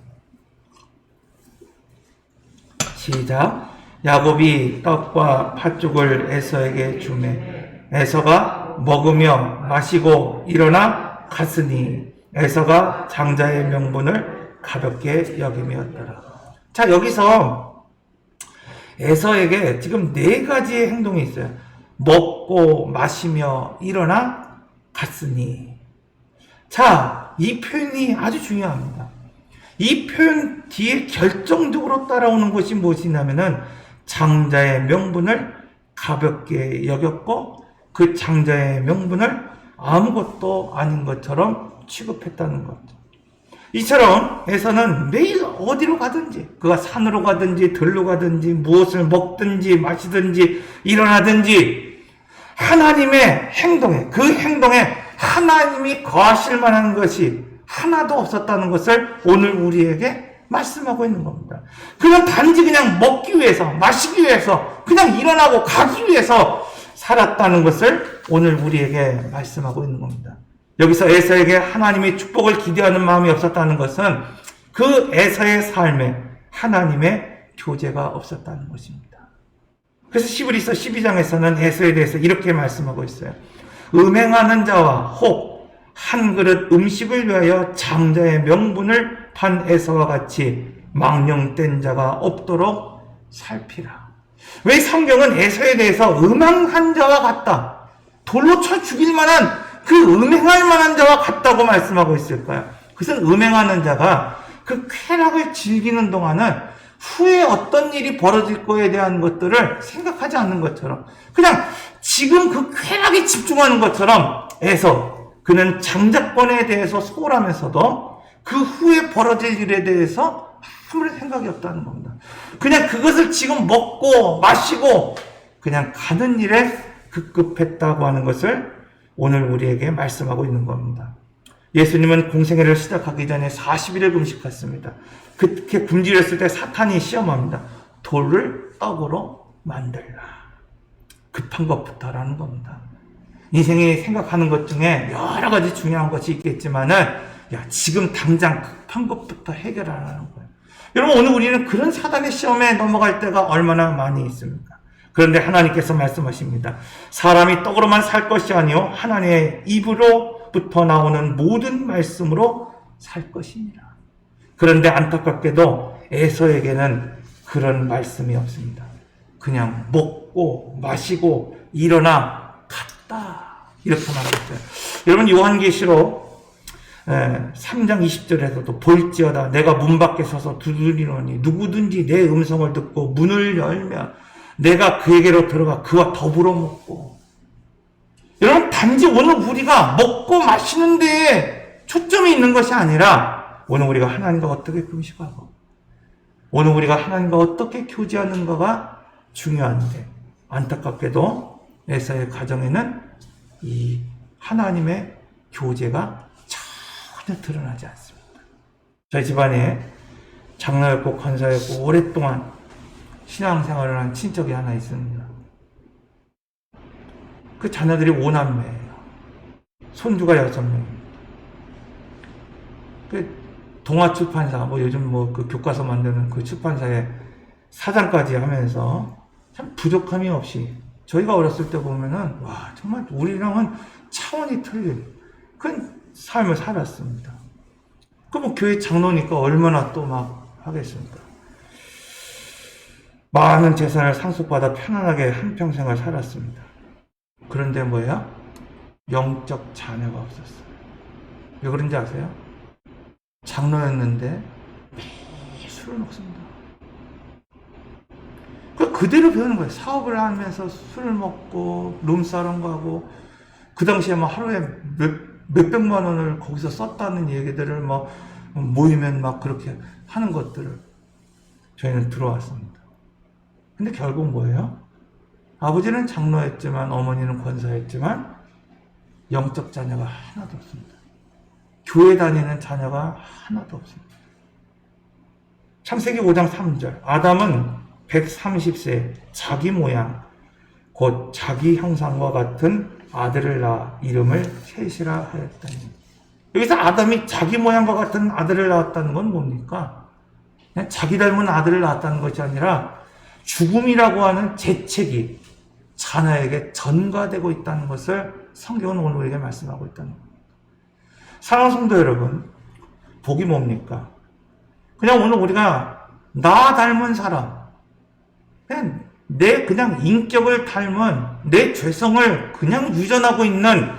시작. 야곱이 떡과 팥죽을 에서에게 주매 에서가 먹으며 마시고 일어나 갔으니 에서가 장자의 명분을 가볍게 여김이었더라. 자, 여기서 에서에게 지금 4가지의 행동이 있어요. 먹고 마시며 일어나 갔으니. 자, 이 표현이 아주 중요합니다. 이 표현 뒤에 결정적으로 따라오는 것이 무엇이냐면은 장자의 명분을 가볍게 여겼고 그 장자의 명분을 아무것도 아닌 것처럼 취급했다는 것. 이처럼 에서는 매일 어디로 가든지 그가 산으로 가든지 들로 가든지 무엇을 먹든지 마시든지 일어나든지 하나님의 행동에 그 행동에 하나님이 거하실 만한 것이 하나도 없었다는 것을 오늘 우리에게 말씀하고 있는 겁니다. 그냥 단지 그냥 먹기 위해서 마시기 위해서 그냥 일어나고 가기 위해서 살았다는 것을 오늘 우리에게 말씀하고 있는 겁니다. 여기서 에서에게 하나님의 축복을 기대하는 마음이 없었다는 것은 그 에서의 삶에 하나님의 교제가 없었다는 것입니다. 그래서 히브리서 12장에서는 에서에 대해서 이렇게 말씀하고 있어요. 음행하는 자와 혹 한 그릇 음식을 위하여 장자의 명분을 판 에서와 같이 망령된 자가 없도록 살피라. 왜 성경은 에서에 대해서 음행한 자와 같다, 돌로 쳐 죽일 만한 그 음행할 만한 자와 같다고 말씀하고 있을까요? 그것은 음행하는 자가 그 쾌락을 즐기는 동안은 후에 어떤 일이 벌어질 거에 대한 것들을 생각하지 않는 것처럼 그냥 지금 그 쾌락에 집중하는 것처럼 에서 그는 장자권에 대해서 소홀하면서도 그 후에 벌어질 일에 대해서 아무런 생각이 없다는 겁니다. 그냥 그것을 지금 먹고 마시고 그냥 가는 일에 급급했다고 하는 것을 오늘 우리에게 말씀하고 있는 겁니다. 예수님은 공생애를 시작하기 전에 40일을 금식했습니다. 그렇게 굶주렸을 때 사탄이 시험합니다. 돌을 떡으로 만들라. 급한 것부터라는 겁니다. 인생이 생각하는 것 중에 여러 가지 중요한 것이 있겠지만은 지금 당장 급한 것부터 해결하라는 거예요. 여러분, 오늘 우리는 그런 사단의 시험에 넘어갈 때가 얼마나 많이 있습니까? 그런데 하나님께서 말씀하십니다. 사람이 떡으로만 살 것이 아니요 하나님의 입으로부터 나오는 모든 말씀으로 살 것이니라. 그런데 안타깝게도 에서에게는 그런 말씀이 없습니다. 그냥 먹고 마시고 일어나 갔다 이렇게 말하고 있어요. 여러분 요한계시록 3장 20절에서도 볼지어다 내가 문 밖에 서서 두드리노니 누구든지 내 음성을 듣고 문을 열면 내가 그에게로 들어가 그와 더불어 먹고. 여러분 단지 오늘 우리가 먹고 마시는 데에 초점이 있는 것이 아니라 오늘 우리가 하나님과 어떻게 금식하고 오늘 우리가 하나님과 어떻게 교제하는가가 중요한데 안타깝게도 에사의 가정에는 이 하나님의 교제가 전혀 드러나지 않습니다. 저희 집안에 장로였고 권사였고 오랫동안 신앙생활을 한 친척이 하나 있습니다. 그 자녀들이 5남매예요. 손주가 6명입니다. 그 동아출판사, 요즘 그 교과서 만드는 그 출판사에 사장까지 하면서 참 부족함이 없이 저희가 어렸을 때 보면은 와 정말 우리랑은 차원이 틀린 그런 삶을 살았습니다. 교회 장로니까 얼마나 또 막 하겠습니까? 많은 재산을 상속받아 편안하게 한평생을 살았습니다. 그런데 뭐예요? 영적 자녀가 없었어요. 왜 그런지 아세요? 장로였는데 매일 술을 먹습니다. 그대로 배우는 거예요. 사업을 하면서 술을 먹고 룸사롱 가고 그 당시에 하루에 몇백만 원을 거기서 썼다는 얘기들을 모이면 그렇게 하는 것들을 저희는 들어왔습니다. 근데 결국 뭐예요? 아버지는 장로였지만 어머니는 권사였지만 영적 자녀가 하나도 없습니다. 교회 다니는 자녀가 하나도 없습니다. 창세기 5장 3절 아담은 130세 자기 모양 곧 자기 형상과 같은 아들을 낳아 이름을 셋이라 하였다니. 여기서 아담이 자기 모양과 같은 아들을 낳았다는 건 뭡니까? 그냥 자기 닮은 아들을 낳았다는 것이 아니라 죽음이라고 하는 재책이 자녀에게 전가되고 있다는 것을 성경은 오늘 우리에게 말씀하고 있다는 겁니다. 사랑하는 성도 여러분, 복이 뭡니까? 그냥 오늘 우리가 나 닮은 사람, 그냥 인격을 닮은 내 죄성을 그냥 유전하고 있는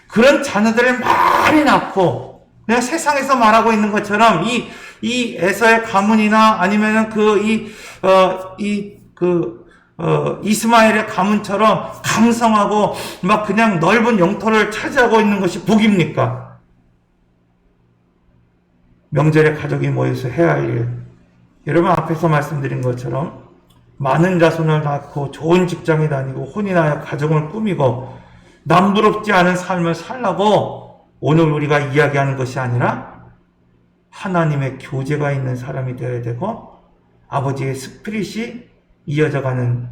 그런 자녀들을 많이 낳고 그냥 세상에서 말하고 있는 것처럼 이 에서의 가문이나 아니면은 이스마엘의 가문처럼 강성하고 그냥 넓은 영토를 차지하고 있는 것이 복입니까? 명절에 가족이 모여서 해야 할 일. 여러분 앞에서 말씀드린 것처럼 많은 자손을 낳고 좋은 직장에 다니고 혼인하여 가정을 꾸미고 남부럽지 않은 삶을 살라고 오늘 우리가 이야기하는 것이 아니라 하나님의 교제가 있는 사람이 되어야 되고 아버지의 스피릿이 이어져가는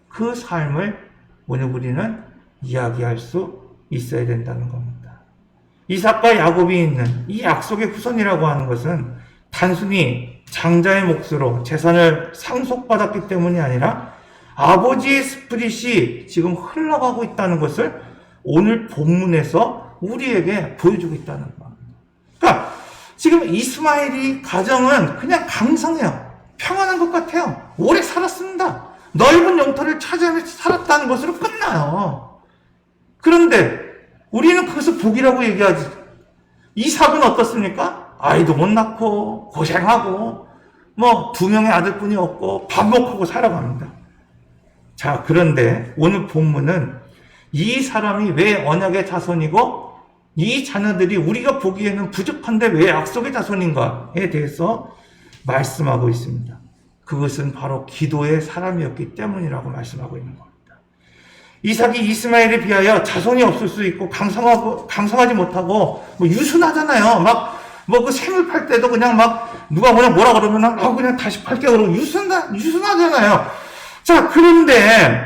그 삶을 오늘 우리는 이야기할 수 있어야 된다는 겁니다. 이삭과 야곱이 있는 이 약속의 후손이라고 하는 것은 단순히 장자의 몫으로 재산을 상속받았기 때문이 아니라 아버지의 스피릿이 지금 흘러가고 있다는 것을 오늘 본문에서 우리에게 보여주고 있다는 겁니다. 그러니까 지금 이스마엘이 가정은 그냥 강성해요. 평안한 것 같아요. 오래 살았습니다. 넓은 영토를 차지하면서 살았다는 것으로 끝나요. 그런데 우리는 그것을 복이라고 얘기하지. 이삭은 어떻습니까? 아이도 못 낳고 고생하고 2명의 아들뿐이 없고 반복하고 살아갑니다. 자, 그런데 오늘 본문은 이 사람이 왜 언약의 자손이고 이 자녀들이 우리가 보기에는 부족한데 왜 약속의 자손인가에 대해서 말씀하고 있습니다. 그것은 바로 기도의 사람이었기 때문이라고 말씀하고 있는 겁니다. 이삭이 이스마엘에 비하여 자손이 없을 수 있고 강성하지 못하고 유순하잖아요. 그 생을 팔 때도 그냥 누가 그냥 뭐라 그러면 그냥 다시 팔게 그러고 유순하잖아요. 자, 그런데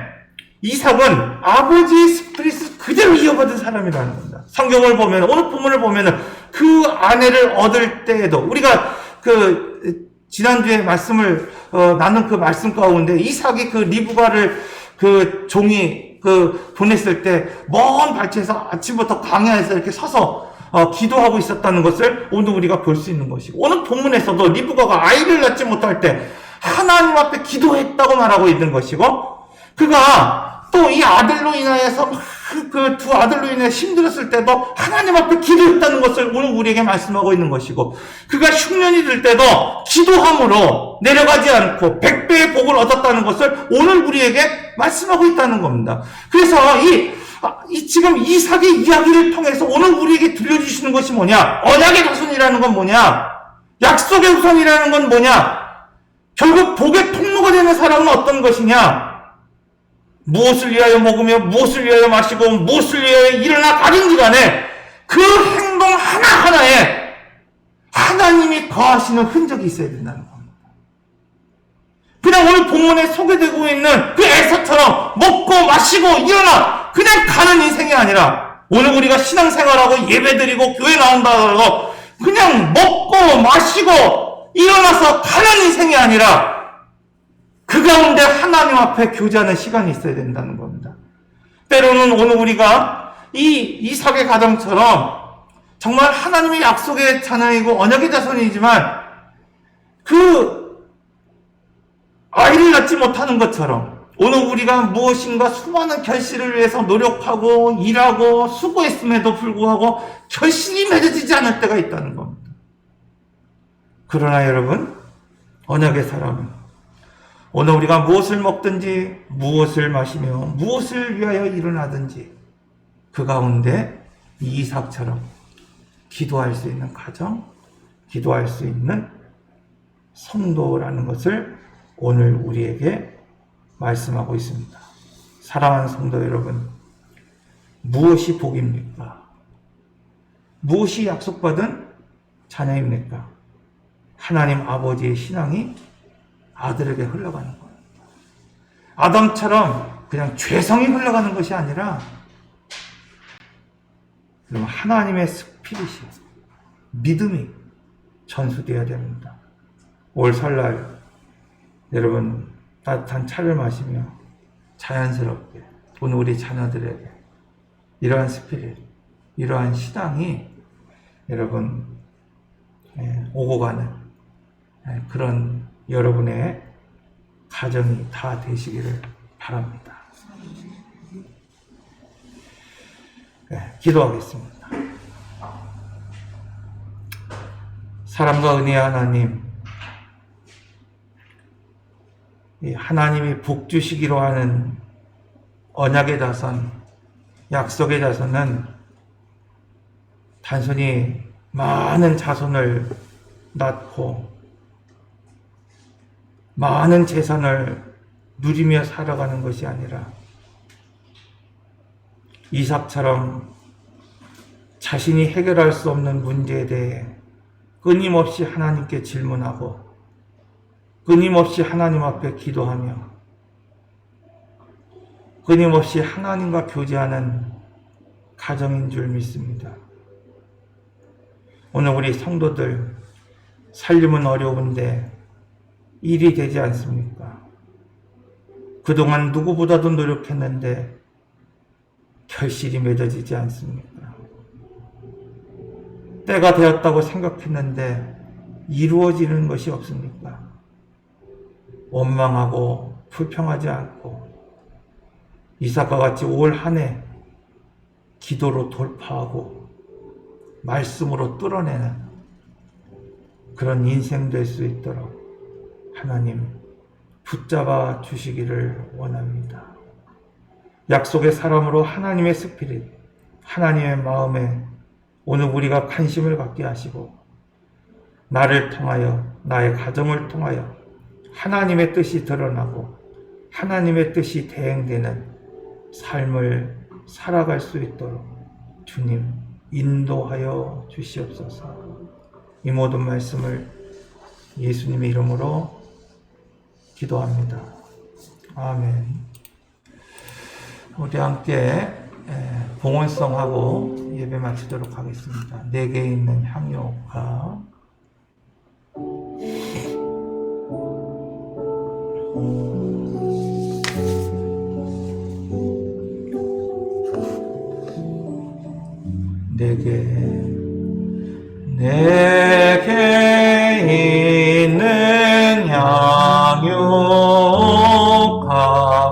이삭은 아버지의 스피릿을 그대로 이어받은 사람이라는 겁니다. 성경을 보면, 오늘 본문을 보면 그 아내를 얻을 때에도 우리가 지난주에 말씀을 나눈 그 말씀 가운데 이삭이 리브가를 종이 보냈을 때 먼 발치에서 아침부터 광야에서 이렇게 서서 기도하고 있었다는 것을 오늘 우리가 볼 수 있는 것이고, 오늘 본문에서도 리브가가 아이를 낳지 못할 때 하나님 앞에 기도했다고 말하고 있는 것이고, 그가 또 이 아들로 인하여서 그 두 아들로 인해 힘들었을 때도 하나님 앞에 기도했다는 것을 오늘 우리에게 말씀하고 있는 것이고, 그가 흉년이 들 때도 기도함으로 내려가지 않고 100배의 복을 얻었다는 것을 오늘 우리에게 말씀하고 있다는 겁니다. 그래서 지금 이삭의 이야기를 통해서 오늘 우리에게 들려주시는 것이 뭐냐? 언약의 자손이라는 건 뭐냐? 약속의 후손이라는 건 뭐냐? 결국 복의 통로가 되는 사람은 어떤 것이냐? 무엇을 위하여 먹으며 무엇을 위하여 마시고 무엇을 위하여 일어나 가든지 간에 그 행동 하나하나에 하나님이 거하시는 흔적이 있어야 된다는 겁니다. 그냥 오늘 본문에 소개되고 있는 그 에서처럼 먹고 마시고 일어나 그냥 가는 인생이 아니라, 오늘 우리가 신앙생활하고 예배드리고 교회 나온다 하더라도 그냥 먹고 마시고 일어나서 가는 인생이 아니라 그 가운데 하나님 앞에 교제하는 시간이 있어야 된다는 겁니다. 때로는 오늘 우리가 이 이삭의 가정처럼 정말 하나님의 약속의 자녀이고 언약의 자손이지만 그 아이를 낳지 못하는 것처럼 오늘 우리가 무엇인가 수많은 결실을 위해서 노력하고 일하고 수고했음에도 불구하고 결실이 맺어지지 않을 때가 있다는 겁니다. 그러나 여러분, 언약의 사람은 오늘 우리가 무엇을 먹든지 무엇을 마시며 무엇을 위하여 일어나든지 그 가운데 이삭처럼 기도할 수 있는 가정, 기도할 수 있는 성도라는 것을 오늘 우리에게 말씀하고 있습니다. 사랑하는 성도 여러분, 무엇이 복입니까? 무엇이 약속받은 자녀입니까? 하나님 아버지의 신앙이 아들에게 흘러가는 거예요. 아담처럼 그냥 죄성이 흘러가는 것이 아니라 하나님의 스피릿이, 믿음이 전수되어야 됩니다. 올 설날 여러분 따뜻한 차를 마시며 자연스럽게 오늘 우리 자녀들에게 이러한 스피릿, 이러한 신앙이 여러분 오고 가는 그런 여러분의 가정이 다 되시기를 바랍니다. 기도하겠습니다. 사랑과 은혜의 하나님, 하나님이 복 주시기로 하는 언약의 자손, 약속의 자손은 단순히 많은 자손을 낳고 많은 재산을 누리며 살아가는 것이 아니라 이삭처럼 자신이 해결할 수 없는 문제에 대해 끊임없이 하나님께 질문하고 끊임없이 하나님 앞에 기도하며 끊임없이 하나님과 교제하는 가정인 줄 믿습니다. 오늘 우리 성도들 살림은 어려운데 일이 되지 않습니까? 그동안 누구보다도 노력했는데 결실이 맺어지지 않습니까? 때가 되었다고 생각했는데 이루어지는 것이 없습니까? 원망하고 불평하지 않고 이삭과 같이 올 한 해 기도로 돌파하고 말씀으로 뚫어내는 그런 인생 될 수 있도록 하나님 붙잡아 주시기를 원합니다. 약속의 사람으로 하나님의 스피릿, 하나님의 마음에 오늘 우리가 관심을 갖게 하시고 나를 통하여 나의 가정을 통하여 하나님의 뜻이 드러나고 하나님의 뜻이 대행되는 삶을 살아갈 수 있도록 주님 인도하여 주시옵소서. 이 모든 말씀을 예수님의 이름으로 기도합니다. 아멘. 우리 함께 봉헌성하고 예배 마치도록 하겠습니다. 내게 있는 향유가 내게 내게 있는 양육값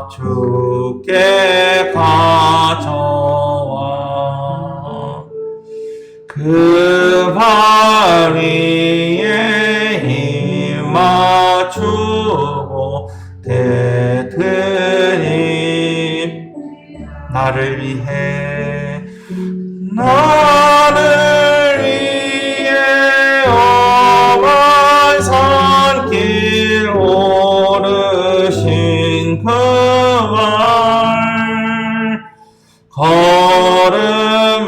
주께 가져와 그 발 위에 힘 맞추고 대드림 나를 위해 험한 산길 오르신 그말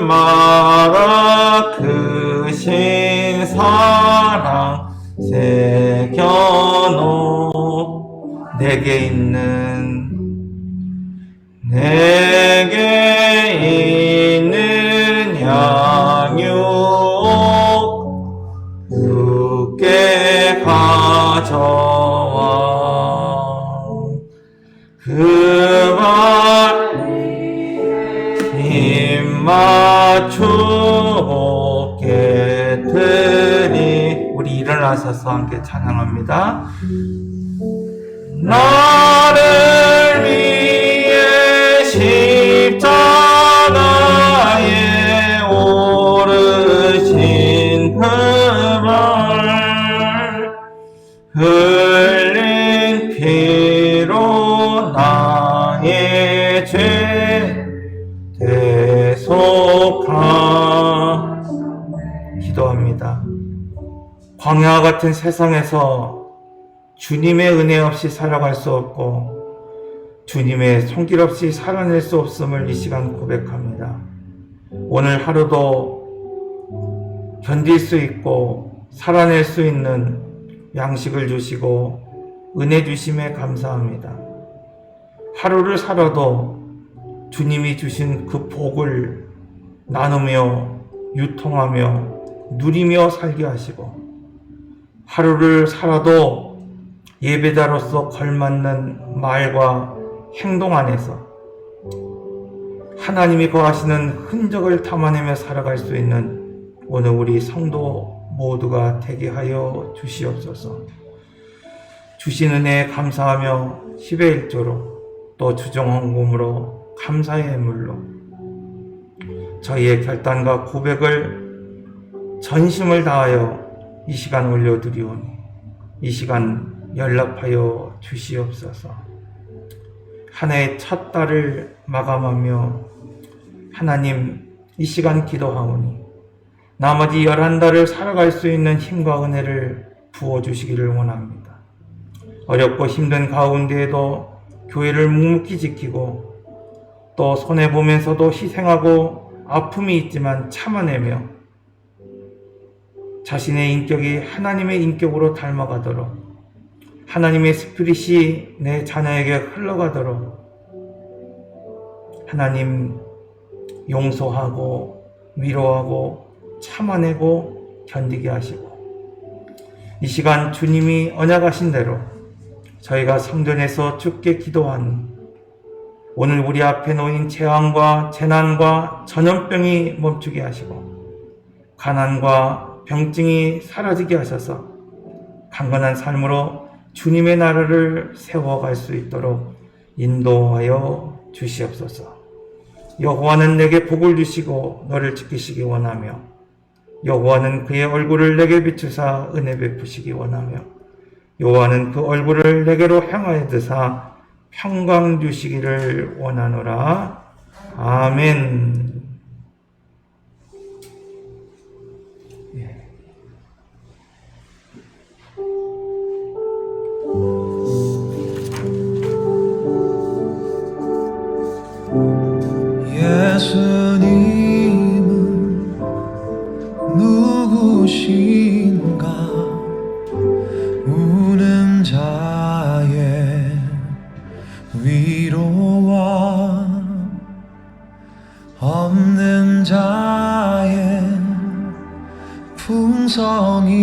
걸음마다 크신 사랑 새겨놓 내게 있는 양육 주께 가져와 그 발 힘 맞추고 깨트리 우리 일어나서서 함께 찬양합니다. 나를 위해 십자가에 오르신 그 발 흘린 피로 나의 죄 대속하 기도합니다. 광야 같은 세상에서 주님의 은혜 없이 살아갈 수 없고 주님의 손길 없이 살아낼 수 없음을 이 시간 고백합니다. 오늘 하루도 견딜 수 있고 살아낼 수 있는 양식을 주시고 은혜 주심에 감사합니다. 하루를 살아도 주님이 주신 그 복을 나누며 유통하며 누리며 살게 하시고 하루를 살아도 예배자로서 걸맞는 말과 행동 안에서 하나님이 거하시는 흔적을 담아내며 살아갈 수 있는 오늘 우리 성도 모두가 되게 하여 주시옵소서. 주신 은혜에 감사하며 10의 1조로 또 주정헌금으로 감사의 예물로 저희의 결단과 고백을 전심을 다하여 이 시간 올려드리오니 이 시간 연락하여 주시옵소서. 한 해의 첫 달을 마감하며 하나님 이 시간 기도하오니 나머지 11달을 살아갈 수 있는 힘과 은혜를 부어주시기를 원합니다. 어렵고 힘든 가운데에도 교회를 묵묵히 지키고 또 손해보면서도 희생하고 아픔이 있지만 참아내며 자신의 인격이 하나님의 인격으로 닮아가도록 하나님의 스피릿이 내 자녀에게 흘러가도록 하나님 용서하고 위로하고 참아내고 견디게 하시고 이 시간 주님이 언약하신 대로 저희가 성전에서 주께 기도한 오늘 우리 앞에 놓인 재앙과 재난과 전염병이 멈추게 하시고 가난과 병증이 사라지게 하셔서 강건한 삶으로 주님의 나라를 세워갈 수 있도록 인도하여 주시옵소서. 여호와는 내게 복을 주시고 너를 지키시기 원하며 여호와는 그의 얼굴을 내게 비추사 은혜 베푸시기 원하며 여호와는 그 얼굴을 내게로 향하여 드사 평강 주시기를 원하노라. 아멘. 예수님은 누구신가? 우는 자의 위로와 없는 자의 풍성이며